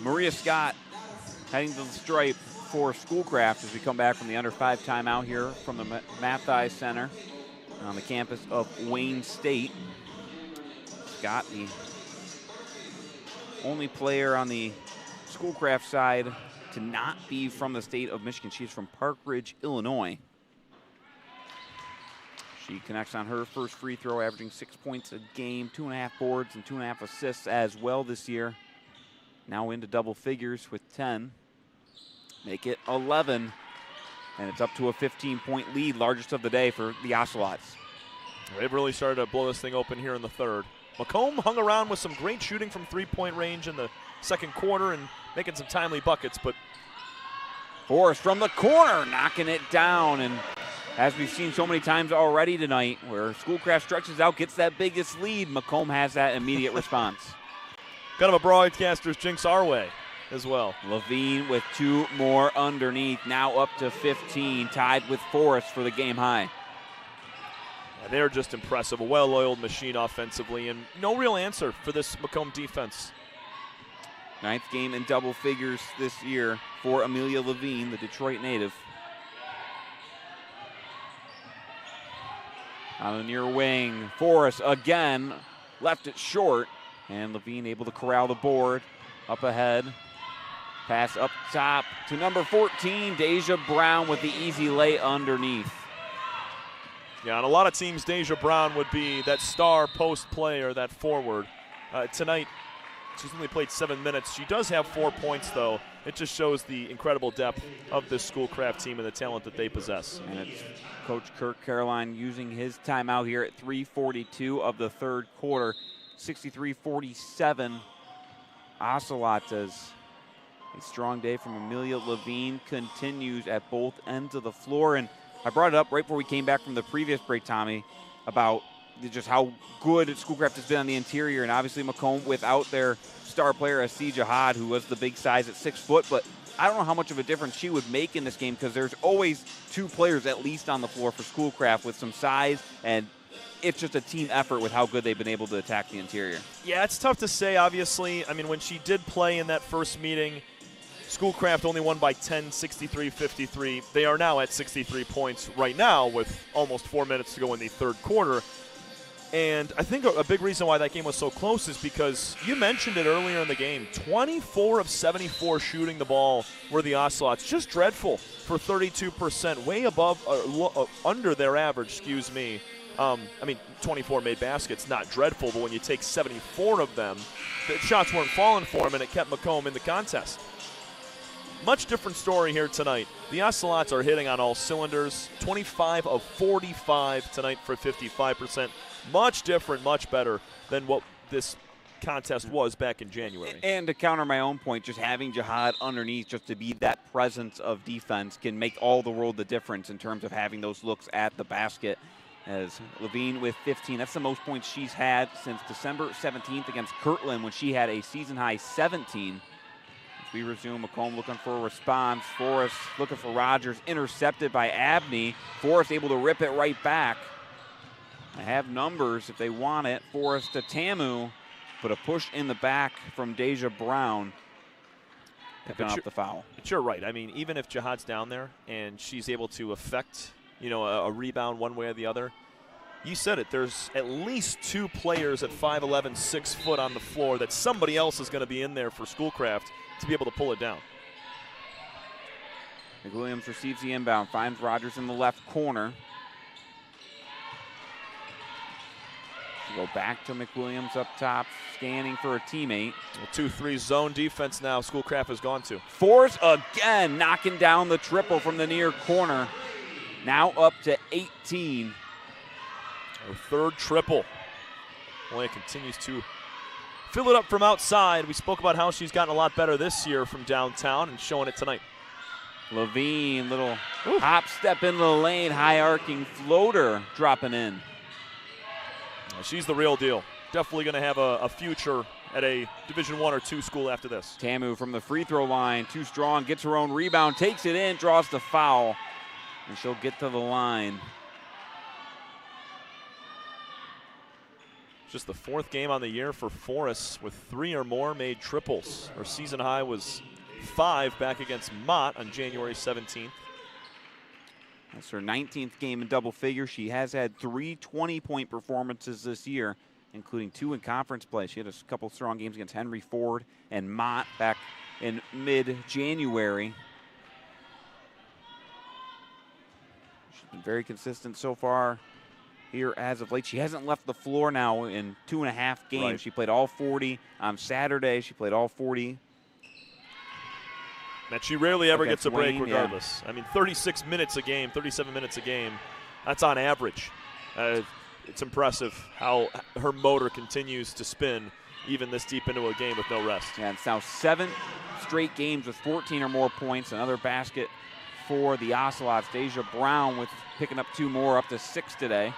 Maria Scott heading to the stripe for Schoolcraft as we come back from the under 5 timeout here from the Mathai Center on the campus of Wayne State. Scott, the only player on the Schoolcraft side to not be from the state of Michigan. She's from Park Ridge, Illinois. She connects on her first free throw, averaging 6 points a game, 2.5 boards and 2.5 assists as well this year. Now into double figures with 10. Make it 11. And it's up to a 15-point lead, largest of the day for the Ocelots. They've really started to blow this thing open here in the third. Macomb hung around with some great shooting from three-point range in the second quarter and making some timely buckets, but Forrest from the corner, knocking it down. And as we've seen so many times already tonight, where Schoolcraft stretches out, gets that biggest lead, Macomb has that immediate response. kind of a broadcaster's jinx our way as well. Levine with 2 more underneath, now up to 15, tied with Forrest for the game high. Yeah, they're just impressive, a well-oiled machine offensively, and no real answer for this Macomb defense. Ninth game in double figures this year for Amelia Levine, the Detroit native. On the near wing, Forrest again left it short, and Levine able to corral the board. Up ahead, pass up top to number 14, Deja Brown with the easy lay underneath. Yeah, on a lot of teams, Deja Brown would be that star post player, that forward. Tonight, she's only played 7 minutes. She does have 4 points, though. It just shows the incredible depth of this Schoolcraft team and the talent that they possess. And it's Coach Kirk Caroline using his timeout here at 3:42 of the third quarter. 63-47. Ocelots. A strong day from Amelia Levine continues at both ends of the floor. And I brought it up right before we came back from the previous break, Tommy, about just how good Schoolcraft has been on the interior. And obviously Macomb without their star player, Assi Jihad, who was the big size at 6 foot. But I don't know how much of a difference she would make in this game because there's always 2 players at least on the floor for Schoolcraft with some size, and it's just a team effort with how good they've been able to attack the interior. Yeah, it's tough to say, obviously. I mean, when she did play in that first meeting, Schoolcraft only won by 10, 63-53. They are now at 63 points right now with almost 4 minutes to go in the third quarter. And I think a big reason why that game was so close is because you mentioned it earlier in the game. 24 of 74 shooting the ball were the Ocelots. Just dreadful for 32%, way above, under their average, excuse me. I mean, 24 made baskets, not dreadful, but when you take 74 of them, the shots weren't falling for them, and it kept Macomb in the contest. Much different story here tonight. The Ocelots are hitting on all cylinders. 25 of 45 tonight for 55%. Much different, much better than what this contest was back in January. And to counter my own point, just having Jihad underneath just to be that presence of defense can make all the world the difference in terms of having those looks at the basket. As Levine with 15, that's the most points she's had since December 17th against Kirtland when she had a season-high 17. As we resume, Macomb looking for a response. Forrest looking for Rogers, intercepted by Abney. Forrest able to rip it right back. I have numbers if they want it. Forrest to Tamu, but a push in the back from Deja Brown, picking up the foul. But you're right. I mean, even if Jihad's down there and she's able to affect, a rebound one way or the other, you said it. There's at least 2 players at 5'11", 6 foot on the floor that somebody else is going to be in there for Schoolcraft to be able to pull it down. McWilliams receives the inbound, finds Rogers in the left corner. Go back to McWilliams up top, scanning for a teammate. 2-3 zone defense now Schoolcraft has gone to. Force again, knocking down the triple from the near corner. Now up to 18. Her third triple. Boy, it continues to fill it up from outside. We spoke about how she's gotten a lot better this year from downtown and showing it tonight. Levine, little hop step into the lane, high arcing floater dropping in. She's the real deal. Definitely going to have a future at a Division I or II school after this. Tamu from the free throw line, too strong, gets her own rebound, takes it in, draws the foul, and she'll get to the line. Just the 4th game on the year for Forrest with 3 or more made triples. Her season high was 5 back against Mott on January 17th. That's her 19th game in double figures. She has had 3 20-point performances this year, including 2 in conference play. She had a couple strong games against Henry Ford and Mott back in mid-January. She's been very consistent so far here as of late. She hasn't left the floor now in 2.5 games. Right. She played all 40 on Saturday. She played all 40. And she rarely ever gets a break Wayne, regardless. Yeah. I mean, 36 minutes a game, 37 minutes a game, that's on average. It's impressive how her motor continues to spin even this deep into a game with no rest. Yeah, it's now 7 straight games with 14 or more points. Another basket for the Ocelots. Deja Brown with picking up 2 more, up to 6 today.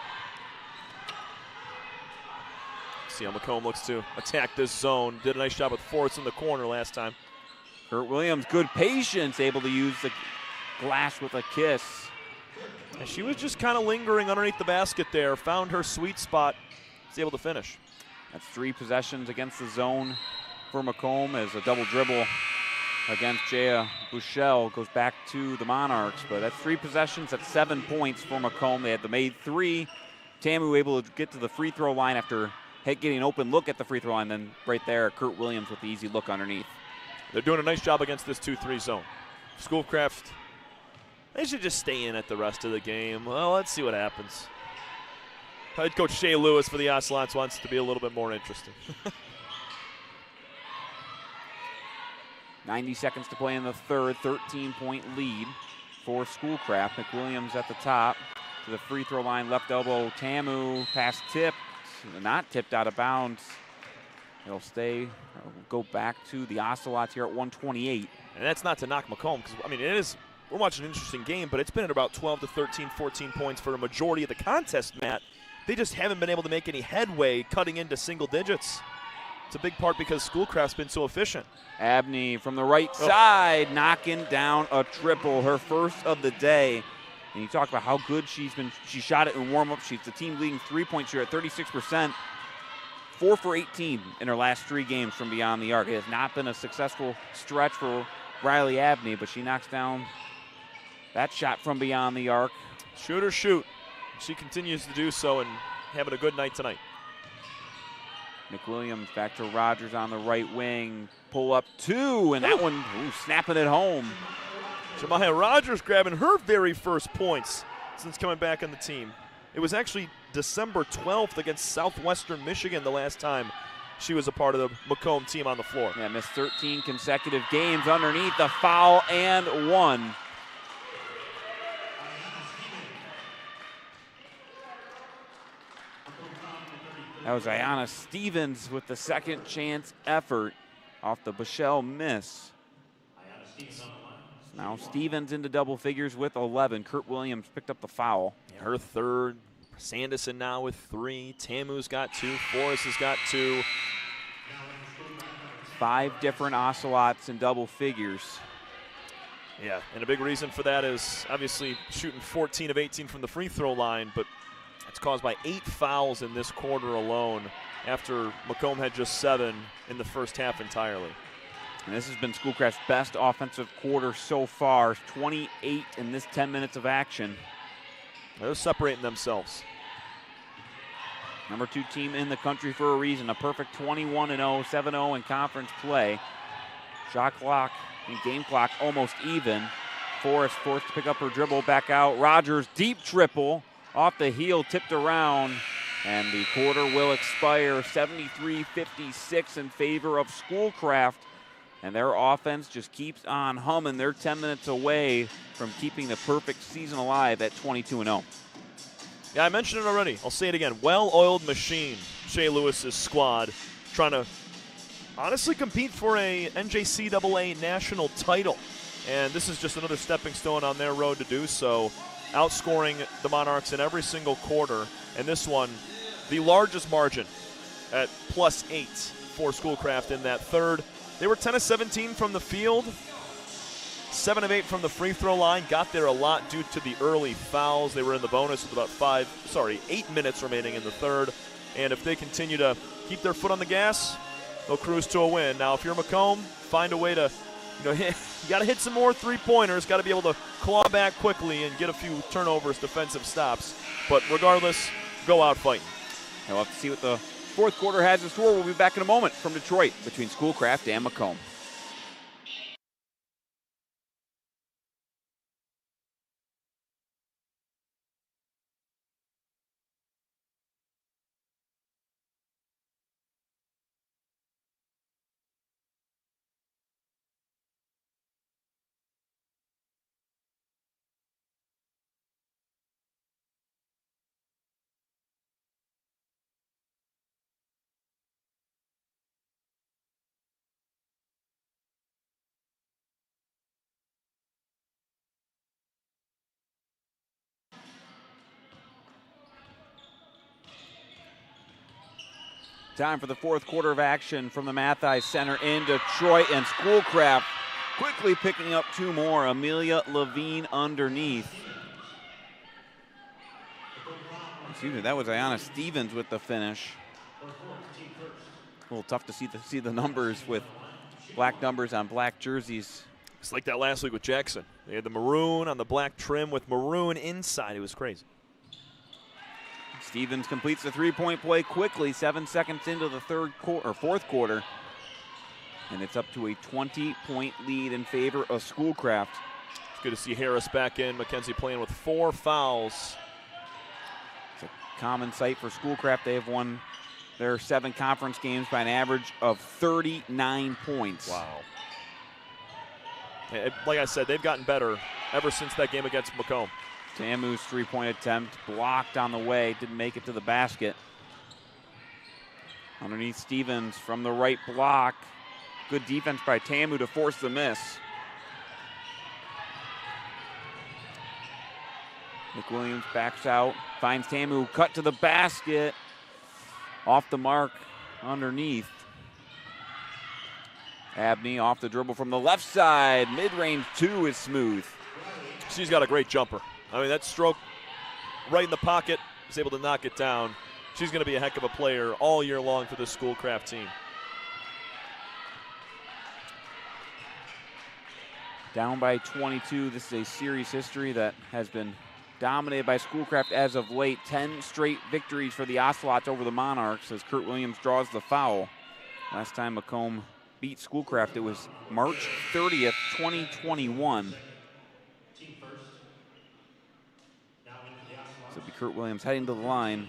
See how Macomb looks to attack this zone. Did a nice job with Forrest in the corner last time. Kurt Williams, good patience, able to use the glass with a kiss. And she was just kind of lingering underneath the basket there, found her sweet spot, was able to finish. That's 3 possessions against the zone for Macomb as a double dribble against Jaya Bushell goes back to the Monarchs. But that's 3 possessions, that's 7 points for Macomb. They had made 3. Tamu able to get to the free throw line after getting an open look at the free throw line. Then right there, Kurt Williams with the easy look underneath. They're doing a nice job against this 2-3 zone. Schoolcraft, they should just stay in at the rest of the game. Well, let's see what happens. Head coach Shea Lewis for the Ocelots wants it to be a little bit more interesting. 90 seconds to play in the third, 13-point lead for Schoolcraft. McWilliams at the top to the free throw line, left elbow, Tamu, pass tipped, not tipped, out of bounds. It'll stay, go back to the Ocelots here at 128. And that's not to knock Macomb, because, I mean, we're watching an interesting game, but it's been at about 12 to 13, 14 points for a majority of the contest, Matt. They just haven't been able to make any headway cutting into single digits. It's a big part because Schoolcraft's been so efficient. Abney from the right side, knocking down a triple, her first of the day. And you talk about how good she's been. She shot it in warm-up. She's the team leading three-point shooter at 36%. 4 for 18 in her last 3 games from beyond the arc. It has not been a successful stretch for Riley Abney, but she knocks down that shot from beyond the arc. Shoot or shoot. She continues to do so and having a good night tonight. McWilliams back to Rogers on the right wing. Pull up 2, and that one snapping it home. Jemiah Rogers grabbing her very first points since coming back on the team. It was actually December 12th against Southwestern Michigan the last time she was a part of the Macomb team on the floor. Yeah, missed 13 consecutive games underneath the foul and 1. That was Ayanna Stevens with the second chance effort off the Bushell miss. Now Stevens into double figures with 11. Kurt Williams picked up the foul. Yeah, her third. Sanderson now with 3. Tamu's got 2. Forrest has got 2. 5 different Ocelots in double figures. Yeah, and a big reason for that is obviously shooting 14 of 18 from the free throw line, but it's caused by 8 fouls in this quarter alone after Macomb had just 7 in the first half entirely. And this has been Schoolcraft's best offensive quarter so far, 28 in this 10 minutes of action. They're separating themselves. Number 2 team in the country for a reason, a perfect 21-0, 7-0 in conference play. Shot clock and game clock almost even. Forrest forced to pick up her dribble, back out. Rogers, deep triple, off the heel, tipped around, and the quarter will expire 73-56 in favor of Schoolcraft. And their offense just keeps on humming. They're 10 minutes away from keeping the perfect season alive at 22-0. Yeah, I mentioned it already. I'll say it again. Well-oiled machine, Shea Lewis's squad, trying to honestly compete for a NJCAA national title. And this is just another stepping stone on their road to do so, outscoring the Monarchs in every single quarter. And this one, the largest margin at +8 for Schoolcraft in that third. They were 10 of 17 from the field, 7 of 8 from the free throw line. Got there a lot due to the early fouls. They were in the bonus with about 8 minutes remaining in the third. And if they continue to keep their foot on the gas, they'll cruise to a win. Now, if you're Macomb, find a way to, hit, you got to hit some more three-pointers. Got to be able to claw back quickly and get a few turnovers, defensive stops. But regardless, go out fighting. And we'll have to see what the fourth quarter has in store. We'll be back in a moment from Detroit between Schoolcraft and Macomb. Time for the fourth quarter of action from the Mathis Center in Detroit, and Schoolcraft quickly picking up 2 more. Amelia Levine underneath. Excuse me, that was Ayanna Stevens with the finish. A little tough to see the numbers with black numbers on black jerseys. It's like that last week with Jackson. They had the maroon on the black trim with maroon inside. It was crazy. Stevens completes the three-point play quickly, 7 seconds into the fourth quarter. And it's up to a 20-point lead in favor of Schoolcraft. It's good to see Harris back in. McKenzie playing with 4 fouls. It's a common sight for Schoolcraft. They have won their 7 conference games by an average of 39 points. Wow. Like I said, they've gotten better ever since that game against Macomb. Tamu's three-point attempt blocked on the way, didn't make it to the basket. Underneath Stevens from the right block. Good defense by Tamu to force the miss. McWilliams backs out, finds Tamu, cut to the basket. Off the mark underneath. Abney off the dribble from the left side. Mid-range 2 is smooth. She's got a great jumper. I mean, that stroke right in the pocket, is able to knock it down. She's going to be a heck of a player all year long for this Schoolcraft team. Down by 22. This is a series history that has been dominated by Schoolcraft as of late. 10 straight victories for the Ocelots over the Monarchs as Kurt Williams draws the foul. Last time Macomb beat Schoolcraft, it was March 30th, 2021. So it'll be Kurt Williams heading to the line.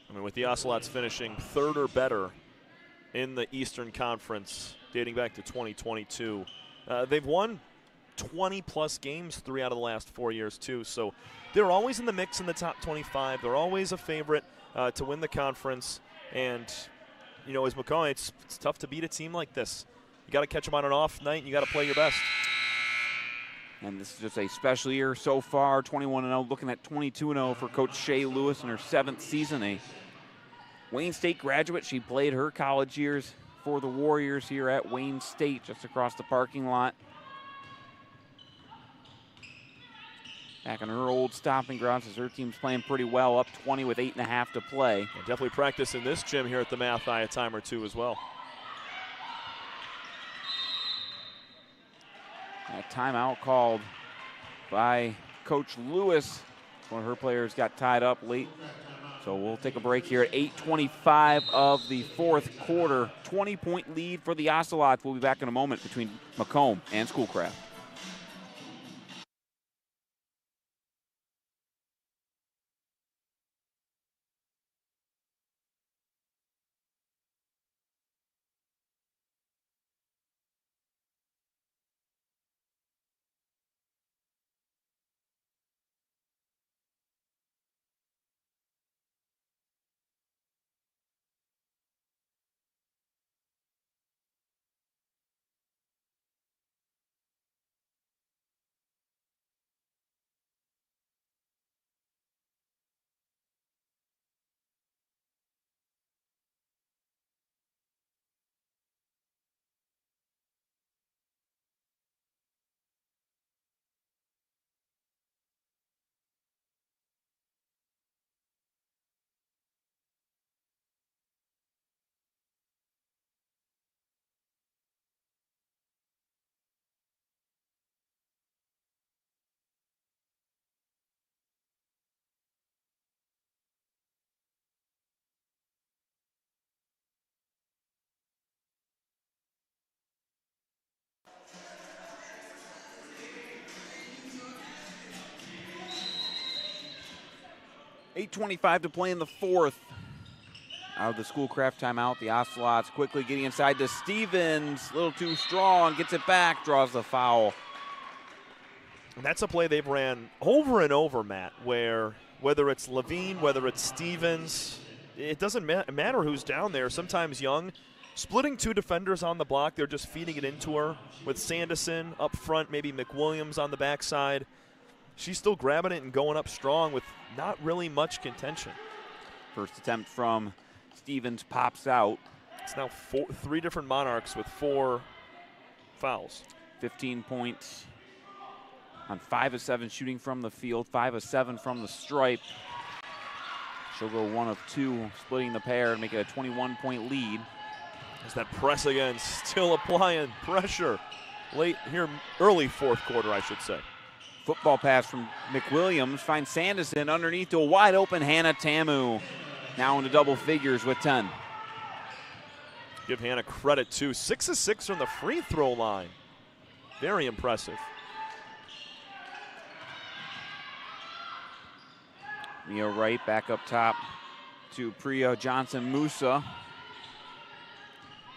I mean, with the Ocelots finishing 3rd or better in the Eastern Conference dating back to 2022. They've won 20-plus games 3 out of the last 4 years, too. So they're always in the mix in the top 25. They're always a favorite to win the conference. And, you know, as Macomb, it's tough to beat a team like this. You got to catch them on an off night, and you got to play your best. And this is just a special year so far, 21-0, looking at 22-0 for Coach Shay Lewis in her 7th season. A Wayne State graduate. She played her college years for the Warriors here at Wayne State, just across the parking lot. Back in her old stomping grounds as her team's playing pretty well, up 20 with 8.5 to play. And definitely practice in this gym here at the Math Eye a time or two as well. A timeout called by Coach Lewis. One of her players got tied up late. So we'll take a break here at 8:25 of the fourth quarter. 20-point lead for the Ocelots. We'll be back in a moment between Macomb and Schoolcraft. .8:25 to play in the fourth. Out of the Schoolcraft timeout, the Ocelots quickly getting inside to Stevens. A little too strong, gets it back, draws the foul. And that's a play they've ran over and over, Matt, where whether it's Levine, whether it's Stevens, it doesn't matter who's down there. Sometimes Young, splitting 2 defenders on the block, they're just feeding it into her. With Sanderson up front, maybe McWilliams on the backside. She's still grabbing it and going up strong with not really much contention. First attempt from Stevens pops out. It's now 3 different Monarchs with 4 fouls. 15 points on 5 of 7 shooting from the field, 5 of 7 from the stripe. She'll go 1 of 2, splitting the pair and make it a 21-point lead. As that press again, still applying pressure. Late here, early fourth quarter, I should say. Football pass from McWilliams finds Sanderson underneath to a wide open Hannah Tamu. Now into double figures with 10. Give Hannah credit too. 6 of 6 from the free throw line. Very impressive. Mia Wright back up top to Priya Johnson-Musa.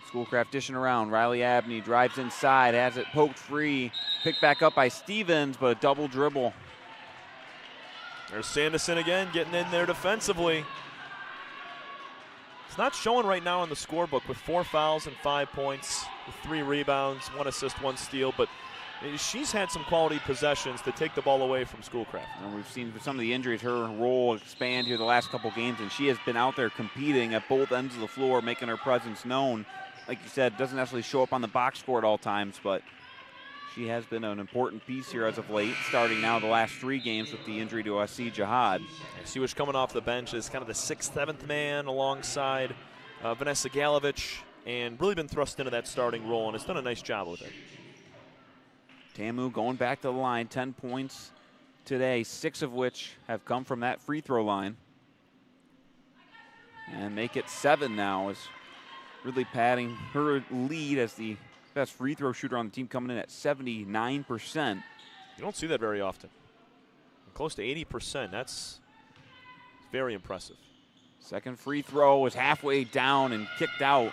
Schoolcraft dishing around. Riley Abney drives inside, has it poked free. Picked back up by Stevens, but a double dribble. There's Sanderson again getting in there defensively. It's not showing right now on the scorebook with 4 fouls and 5 points, with 3 rebounds, 1 assist, 1 steal, but she's had some quality possessions to take the ball away from Schoolcraft. And we've seen with some of the injuries her role expand here the last couple games, and she has been out there competing at both ends of the floor, making her presence known. Like you said, doesn't necessarily show up on the box score at all times, but she has been an important piece here as of late, starting now the last 3 games with the injury to Asi Jihad. She was coming off the bench as kind of the 6th, 7th man alongside Vanessa Galovich, and really been thrust into that starting role, and has done a nice job with it. Tamu going back to the line, 10 points today, 6 of which have come from that free throw line. And make it 7 now, is really padding her lead as the best free throw shooter on the team, coming in at 79%. You don't see that very often. Close to 80%. That's very impressive. Second free throw is halfway down and kicked out.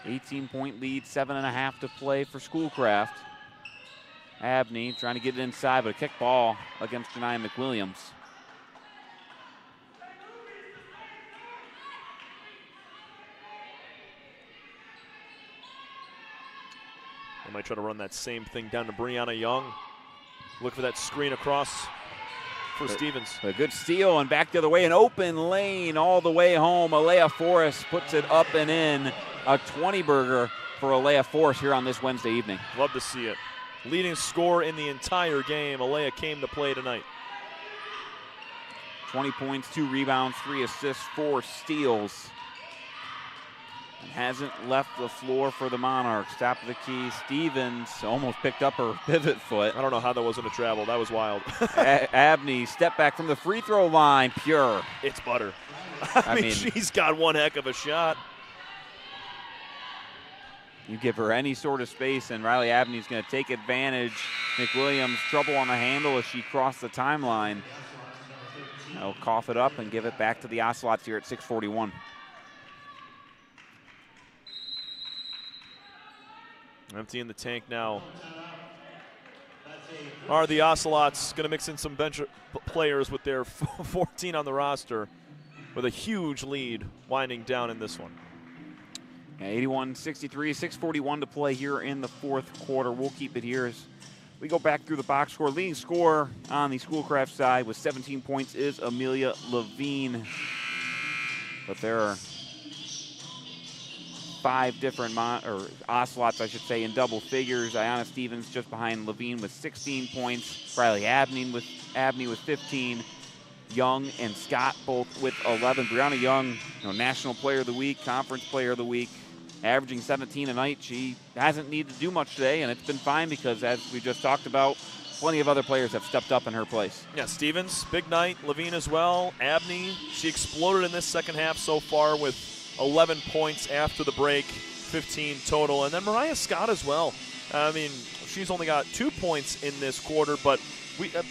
18-point lead, 7.5 to play for Schoolcraft. Abney trying to get it inside, but a kick ball against Janiyah McWilliams. They might try to run that same thing down to Brianna Young. Look for that screen across for Stevens. A good steal and back the other way. An open lane all the way home. Alea Forrest puts it up and in. A 20-burger for Alea Forrest here on this Wednesday evening. Love to see it. Leading scorer in the entire game. Alea came to play tonight. 20 points, 2 rebounds, 3 assists, 4 steals. And hasn't left the floor for the Monarchs. Top of the key, Stevens almost picked up her pivot foot. I don't know how that wasn't a travel. That was wild. Abney, step back from the free throw line, pure. It's butter. I mean, she's got one heck of a shot. You give her any sort of space, and Riley Abney's going to take advantage. McWilliams, trouble on the handle as she crossed the timeline. They'll cough it up and give it back to the Ocelots here at 6:41. Empty in the tank now. Are the Ocelots going to mix in some bench players with their 14 on the roster, with a huge lead winding down in this one? 81-63, 6:41 to play here in the fourth quarter. We'll keep it here as we go back through the box score. Leading scorer on the Schoolcraft side with 17 points is Amelia Levine. But there are 5 different Ocelots, I should say, in double figures. Ayanna Stevens just behind Levine with 16 points. Riley Abney with 15. Young and Scott both with 11. Brianna Young, National Player of the Week, Conference Player of the Week, averaging 17 a night. She hasn't needed to do much today, and it's been fine because, as we just talked about, plenty of other players have stepped up in her place. Yeah, Stevens, big night. Levine as well. Abney, she exploded in this second half so far with 11 points after the break, 15 total. And then Mariah Scott as well. I mean, she's only got 2 points in this quarter, but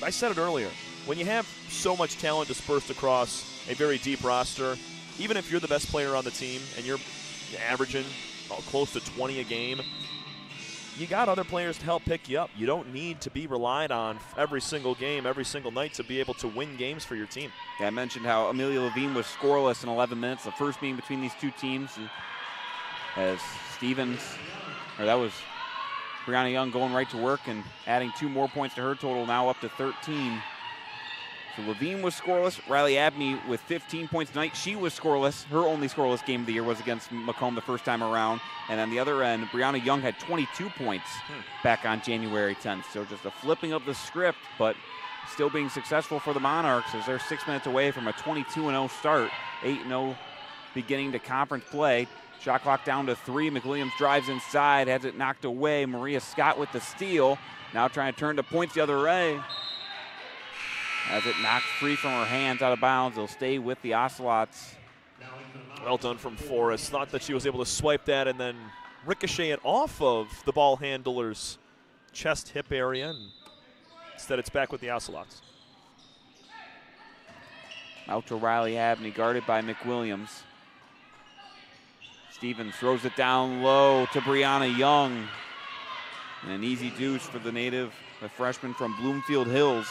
I said it earlier. When you have so much talent dispersed across a very deep roster, even if you're the best player on the team and you're averaging close to 20 a game, you got other players to help pick you up. You don't need to be relied on every single game, every single night to be able to win games for your team. Yeah, I mentioned how Amelia Levine was scoreless in 11 minutes, the first meeting between these two teams. As that was Brianna Young going right to work and adding 2 more points to her total, now up to 13. So Levine was scoreless. Riley Abney with 15 points tonight. She was scoreless. Her only scoreless game of the year was against Macomb the first time around. And on the other end, Brianna Young had 22 points back on January 10th. So just a flipping of the script, but still being successful for the Monarchs as they're 6 minutes away from a 22-0 start, 8-0 beginning to conference play. Shot clock down to 3. McWilliams drives inside, has it knocked away. Maria Scott with the steal. Now trying to turn the points the other way. As it knocked free from her hands out of bounds, they'll stay with the Ocelots. Well done from Forrest. Thought that she was able to swipe that and then ricochet it off of the ball handler's chest hip area, and instead it's back with the Ocelots. Out to Riley Abney, guarded by McWilliams. Stevens throws it down low to Brianna Young. And an easy deuce for the freshman from Bloomfield Hills.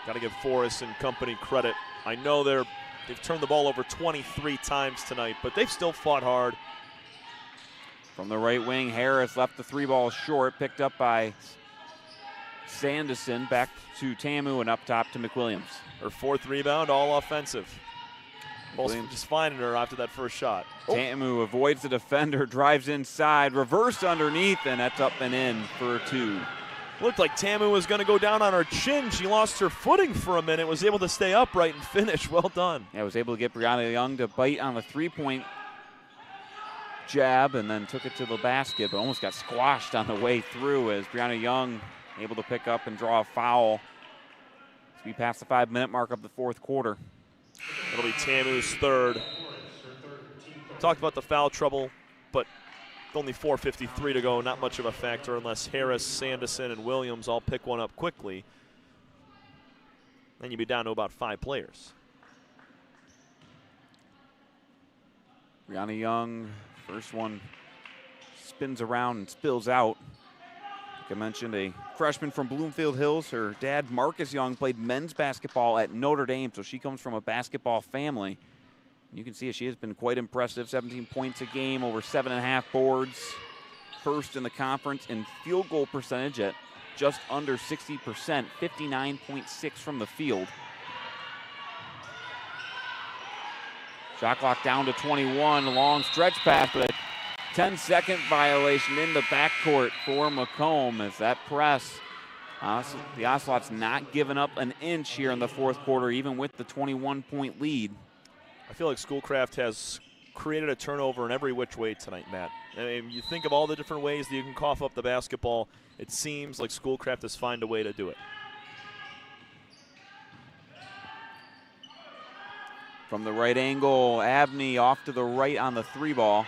Got to give Forrest and company credit. I know they've turned the ball over 23 times tonight, but they've still fought hard. From the right wing, Harris left the 3 ball short, picked up by Sanderson, back to Tamu, and up top to McWilliams. Her 4th rebound, all offensive. McWilliams just finding her after that first shot. Tamu avoids the defender, drives inside, reverse underneath, and that's up and in for 2. Looked like Tamu was going to go down on her chin. She lost her footing for a minute, was able to stay upright and finish. Well done. Yeah, was able to get Brianna Young to bite on the 3-point jab and then took it to the basket, but almost got squashed on the way through as Brianna Young able to pick up and draw a foul as we pass the 5-minute mark of the 4th quarter. It'll be Tamu's 3rd. Talked about the foul trouble, but only 4:53 to go. Not much of a factor unless Harris, Sanderson, and Williams all pick one up quickly. Then you'd be down to about 5 players. Brianna Young, first one spins around and spills out. Like I mentioned, a freshman from Bloomfield Hills. Her dad, Marcus Young, played men's basketball at Notre Dame, so she comes from a basketball family. You can see she has been quite impressive. 17 points a game, over 7.5 boards. First in the conference in field goal percentage at just under 60%, 59.6 from the field. Shot clock down to 21, a long stretch pass, but a 10-second violation in the backcourt for Macomb as that press. The Ocelots not giving up an inch here in the 4th quarter, even with the 21-point lead. I feel like Schoolcraft has created a turnover in every which way tonight, Matt. I mean, you think of all the different ways that you can cough up the basketball. It seems like Schoolcraft has found a way to do it. From the right angle, Abney off to the right on the 3 ball.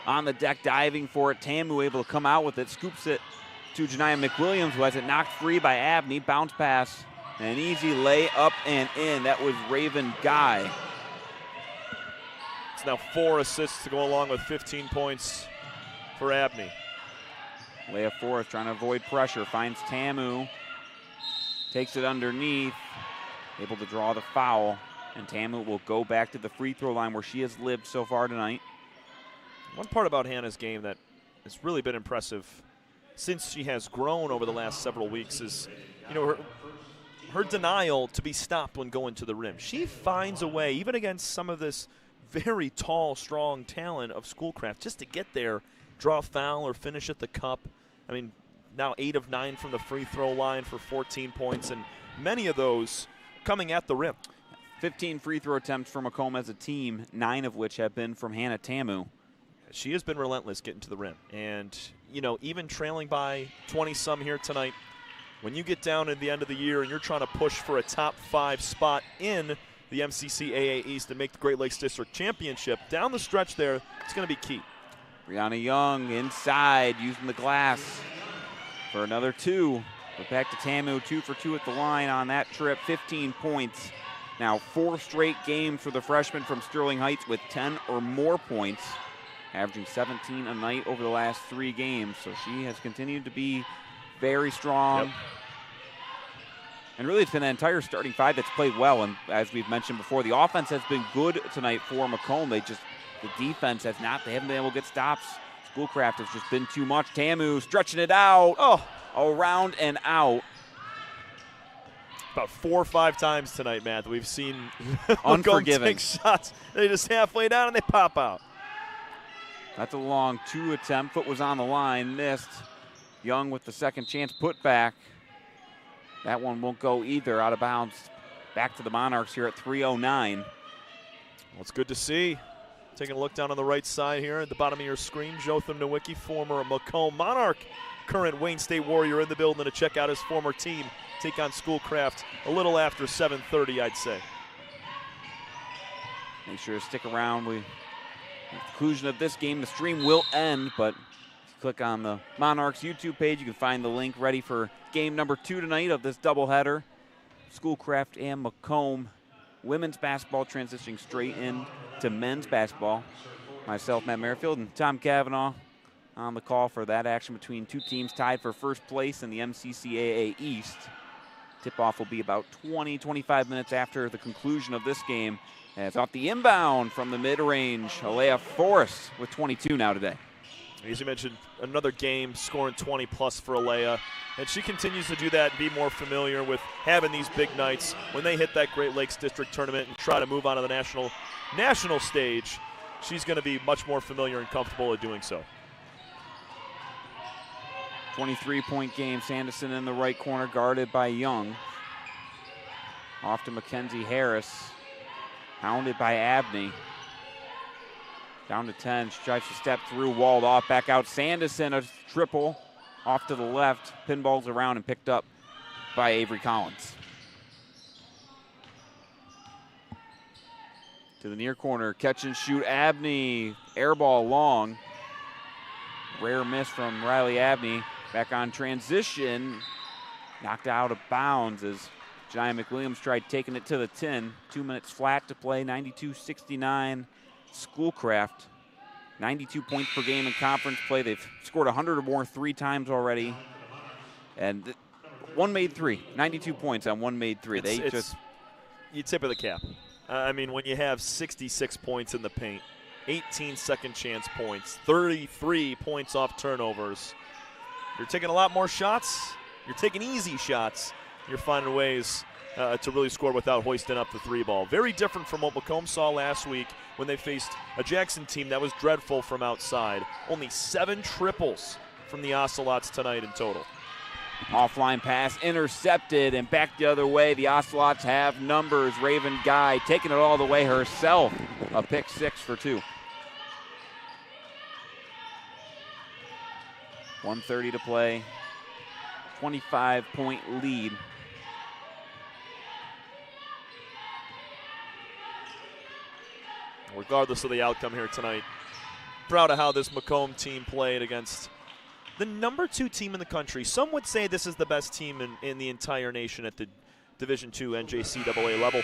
On the deck, diving for it. Tamu able to come out with it, scoops it to Janiyah McWilliams, who has it knocked free by Abney. Bounce pass, an easy lay up and in. That was Raven Guy. It's now 4 assists to go along with 15 points for Abney. Leah Forrest trying to avoid pressure, finds Tamu, takes it underneath, able to draw the foul, and Tamu will go back to the free throw line where she has lived so far tonight. One part about Hannah's game that has really been impressive since she has grown over the last several weeks is, you know, her denial to be stopped when going to the rim. She finds a way, even against some of this very tall, strong talent of Schoolcraft, just to get there, draw a foul or finish at the cup. I mean, now 8 of 9 from the free throw line for 14 points, and many of those coming at the rim. 15 free throw attempts for Macomb as a team, 9 of which have been from Hannah Tamu. She has been relentless getting to the rim. And, you know, even trailing by 20-some here tonight, when you get down at the end of the year and you're trying to push for a top 5 spot in the MCCAA East to make the Great Lakes District Championship, down the stretch there, it's going to be key. Brianna Young inside, using the glass for another 2. But back to Tamu, 2 for 2 at the line on that trip, 15 points. Now 4 straight games for the freshman from Sterling Heights with 10 or more points, averaging 17 a night over the last 3 games. So she has continued to be very strong. Yep. And really, it's been an entire starting 5 that's played well. And as we've mentioned before, the offense has been good tonight for Macomb. The defense has not. They haven't been able to get stops. Schoolcraft has just been too much. Tamu stretching it out. Oh, around and out. About 4 or 5 times tonight, Matt, we've seen Unforgiving take shots. They just halfway down and they pop out. That's a long 2 attempt. Foot was on the line, missed. Young with the second chance put back. That one won't go either, out of bounds. Back to the Monarchs here at 3:09. Well, it's good to see. Taking a look down on the right side here at the bottom of your screen, Jotham Nowicki, former Macomb Monarch, current Wayne State Warrior in the building to check out his former team. Take on Schoolcraft a little after 7:30, I'd say. Make sure to stick around. At the conclusion of this game, the stream will end, but if you click on the Monarchs YouTube page, you can find the link ready for game number 2 tonight of this doubleheader. Schoolcraft and Macomb women's basketball transitioning straight into men's basketball. Myself, Matt Merrifield, and Tom Cavanaugh on the call for that action between two teams tied for first place in the MCCAA East. Tip-off will be about 20-25 minutes after the conclusion of this game. As off the inbound from the mid-range, Alea Forrest with 22 now today. As you mentioned, another game scoring 20-plus for Alea. And she continues to do that and be more familiar with having these big nights when they hit that Great Lakes District Tournament and try to move on to the national stage. She's going to be much more familiar and comfortable at doing so. 23-point game. Sanderson in the right corner, guarded by Young. Off to Mackenzie Harris, hounded by Abney. Down to 10. She tries to step through, walled off, back out. Sanderson, a triple. Off to the left, pinballs around and picked up by Avery Collins. To the near corner, catch and shoot, Abney, air ball long. Rare miss from Riley Abney. Back on transition, knocked out of bounds as Giant McWilliams tried taking it to the tin. 2 minutes flat to play, 92-69. Schoolcraft. 92 points per game in conference play. They've scored 100 or more 3 times already. And one made 3. 92 points on one made 3. You tip of the cap. I mean, when you have 66 points in the paint, 18 second chance points, 33 points off turnovers. You're taking a lot more shots. You're taking easy shots. You're finding ways to really score without hoisting up the 3 ball. Very different from what Macomb saw last week when they faced a Jackson team that was dreadful from outside. Only 7 triples from the Ocelots tonight in total. Offline pass intercepted and back the other way. The Ocelots have numbers. Raven Guy taking it all the way herself. A pick 6 for 2. 1:30 to play. 25-point lead. Regardless of the outcome here tonight, proud of how this Macomb team played against the number 2 team in the country. Some would say this is the best team in the entire nation at the Division II NJCAA level.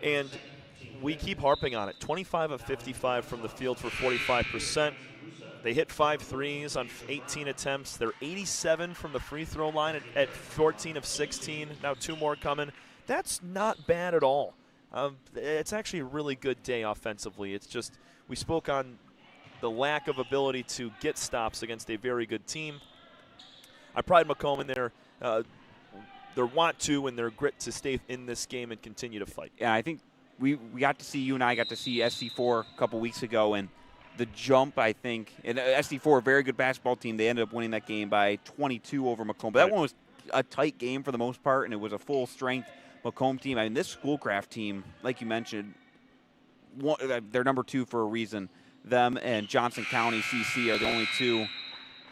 And we keep harping on it. 25 of 55 from the field for 45%. They hit 5 threes on 18 attempts. They're 87 from the free throw line at 14 of 16. Now 2 more coming. That's not bad at all. It's actually a really good day offensively. It's just we spoke on the lack of ability to get stops against a very good team. I pride Macomb in their want to and their grit to stay in this game and continue to fight. Yeah, I think we got to see, you and I got to see SC4 a couple weeks ago, and the jump, I think, and SC4, a very good basketball team, they ended up winning that game by 22 over Macomb. But that one was a tight game for the most part, and it was a full-strength Macomb team. I mean, this Schoolcraft team, like you mentioned, they're number 2 for a reason. Them and Johnson County CC are the only 2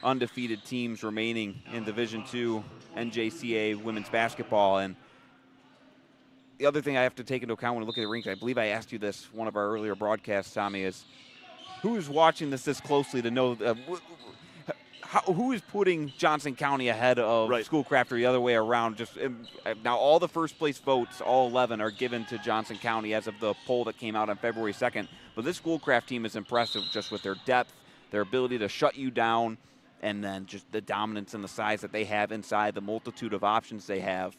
undefeated teams remaining in Division II NJCAA women's basketball. And the other thing I have to take into account when I look at the ranks, I believe I asked you this one of our earlier broadcasts, Tommy, is who's watching this closely to know who is putting Johnson County ahead of Schoolcraft or the other way around? Just now, all the first place votes, all 11, are given to Johnson County as of the poll that came out on February 2nd. But this Schoolcraft team is impressive just with their depth, their ability to shut you down, and then just the dominance and the size that they have inside, the multitude of options they have.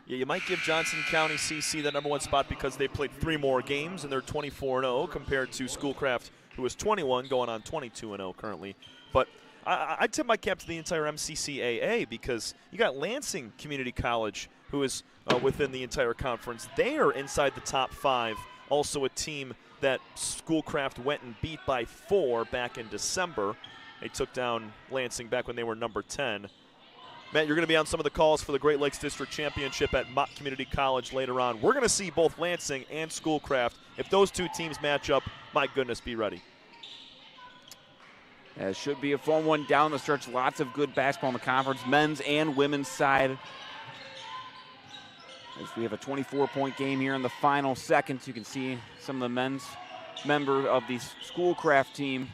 Yeah, you might give Johnson County CC the number 1 spot because they played 3 more games and they're 24-0 compared to Schoolcraft, who is 21, going on 22-0 currently. But I tip my cap to the entire MCCAA because you got Lansing Community College, who is within the entire conference. They are inside the top 5 also a team that Schoolcraft went and beat by 4 back in December. They took down Lansing back when they were number 10. Matt, you're going to be on some of the calls for the Great Lakes District Championship at Mott Community College later on. We're going to see both Lansing and Schoolcraft. If those two teams match up, my goodness, be ready. Yeah, it should be a fun one down the stretch. Lots of good basketball in the conference, men's and women's side. As we have a 24-point game here in the final seconds, you can see some of the men's members of the Schoolcraft team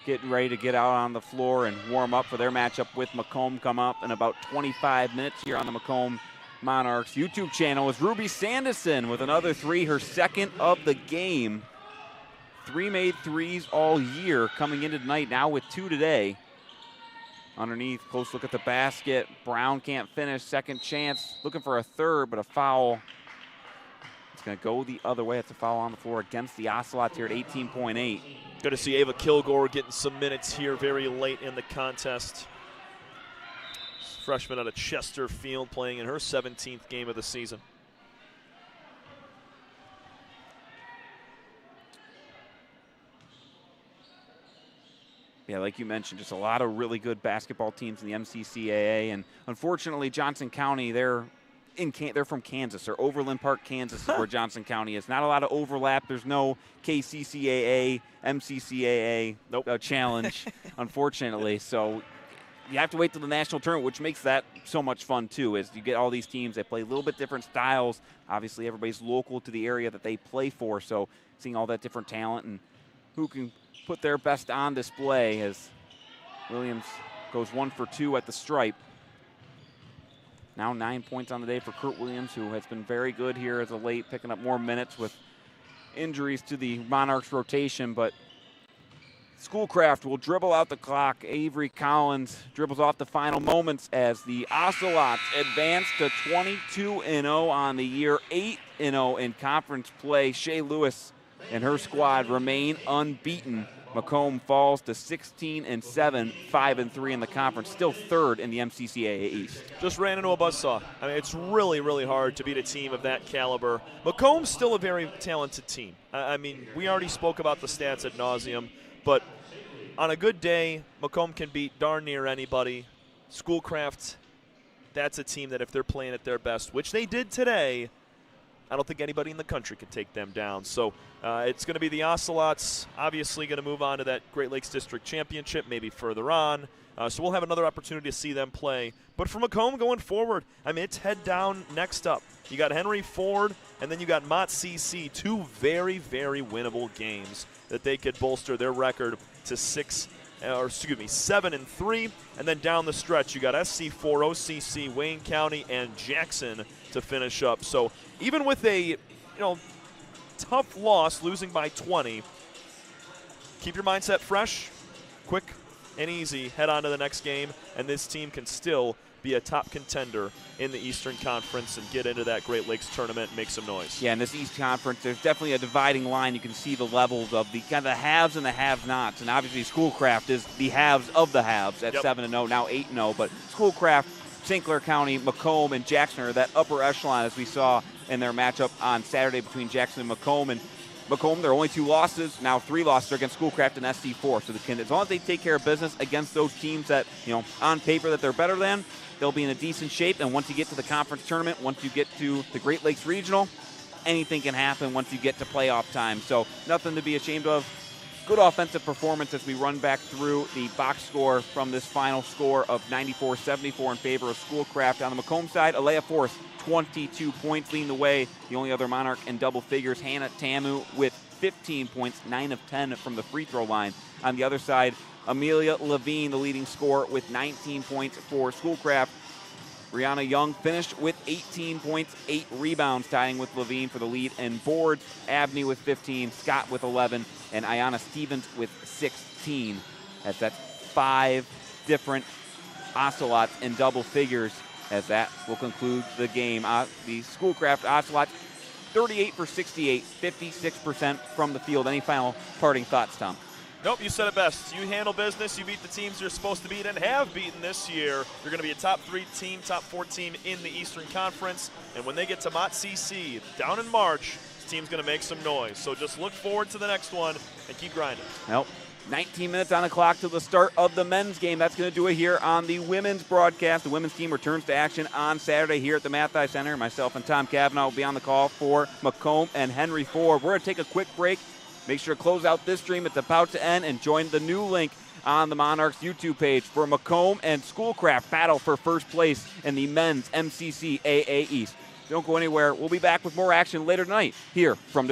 getting ready to get out on the floor and warm up for their matchup with Macomb. Come up in about 25 minutes here on the Macomb Monarchs YouTube channel is Ruby Sanderson with another 3, her second of the game. 3 made threes all year coming into tonight, now with 2 today. Underneath, close look at the basket. Brown can't finish, second chance. Looking for a third, but a foul. It's going to go the other way. It's a foul on the floor against the Ocelots here at 18.8. Good to see Ava Kilgore getting some minutes here very late in the contest. Freshman out of Chesterfield playing in her 17th game of the season. Yeah, like you mentioned, just a lot of really good basketball teams in the MCCAA, and unfortunately, Johnson County, they're from Kansas, or Overland Park, Kansas is where Johnson County is. Not a lot of overlap. There's no KCCAA, MCCAA challenge, unfortunately. So you have to wait till the national tournament, which makes that so much fun too, as you get all these teams that play a little bit different styles. Obviously, everybody's local to the area that they play for, so seeing all that different talent and who can put their best on display as Williams goes 1 for 2 at the stripe. Now 9 points on the day for Kurt Williams, who has been very good here as of late, picking up more minutes with injuries to the Monarchs rotation. But Schoolcraft will dribble out the clock. Avery Collins dribbles off the final moments as the Ocelots advance to 22-0 on the year, 8-0 in conference play. Shea Lewis and her squad remain unbeaten. Macomb falls to 16-7, 5-3 in the conference, still third in the MCCAA East. Just ran into a buzzsaw. I mean, it's really, really hard to beat a team of that caliber. Macomb's still a very talented team. I mean, we already spoke about the stats ad nauseum, but on a good day, Macomb can beat darn near anybody. Schoolcraft, that's a team that if they're playing at their best, which they did today, I don't think anybody in the country could take them down. So it's going to be the Ocelots, obviously going to move on to that Great Lakes District Championship, maybe further on. So we'll have another opportunity to see them play. But for Macomb going forward, I mean, it's head down next up. You got Henry Ford, and then you got Mott CC, 2 very, very winnable games that they could bolster their record to 7-3. And then down the stretch, you got SC4, OCC, Wayne County, and Jackson to finish up. So even with a tough loss, losing by 20, keep your mindset fresh, quick and easy, head on to the next game, and this team can still be a top contender in the Eastern Conference and get into that Great Lakes tournament and make some noise. Yeah, in this East Conference, there's definitely a dividing line. You can see the levels of the kind of the haves and the have-nots, and obviously Schoolcraft is the haves of the haves at 7-0, now 8-0, but Schoolcraft, St. Clair County, Macomb, and Jackson are that upper echelon, as we saw in their matchup on Saturday between Jackson and Macomb. And Macomb, there are only 2 losses, now 3 losses against Schoolcraft and SC4. So as long as they take care of business against those teams that, on paper that they're better than, they'll be in a decent shape. And once you get to the conference tournament, once you get to the Great Lakes Regional, anything can happen once you get to playoff time. So nothing to be ashamed of. Good offensive performance as we run back through the box score from this final score of 94-74 in favor of Schoolcraft. On the Macomb side, Alea Force, 22 points, leading the way. The only other Monarch in double figures, Hannah Tamu with 15 points, 9 of 10 from the free throw line. On the other side, Amelia Levine, the leading scorer, with 19 points for Schoolcraft. Brianna Young finished with 18 points, 8 rebounds, tying with Levine for the lead and boards. Abney with 15, Scott with 11, and Ayanna Stevens with 16. As that's 5 different Ocelots in double figures, as that will conclude the game. The Schoolcraft Ocelots, 38 for 68, 56% from the field. Any final parting thoughts, Tom? Nope, you said it best. You handle business, you beat the teams you're supposed to beat and have beaten this year. You're going to be a top 3 team, top 4 team in the Eastern Conference. And when they get to Mott CC down in March, team's going to make some noise. So just look forward to the next one and keep grinding. Well, 19 minutes on the clock to the start of the men's game. That's going to do it here on the women's broadcast. The women's team returns to action on Saturday here at the Mathai Center. Myself and Tom Cavanaugh will be on the call for Macomb and Henry Ford. We're going to take a quick break. Make sure to close out this stream. It's about to end, and join the new link on the Monarchs YouTube page for Macomb and Schoolcraft battle for first place in the men's MCC AA East. Don't go anywhere. We'll be back with more action later tonight here from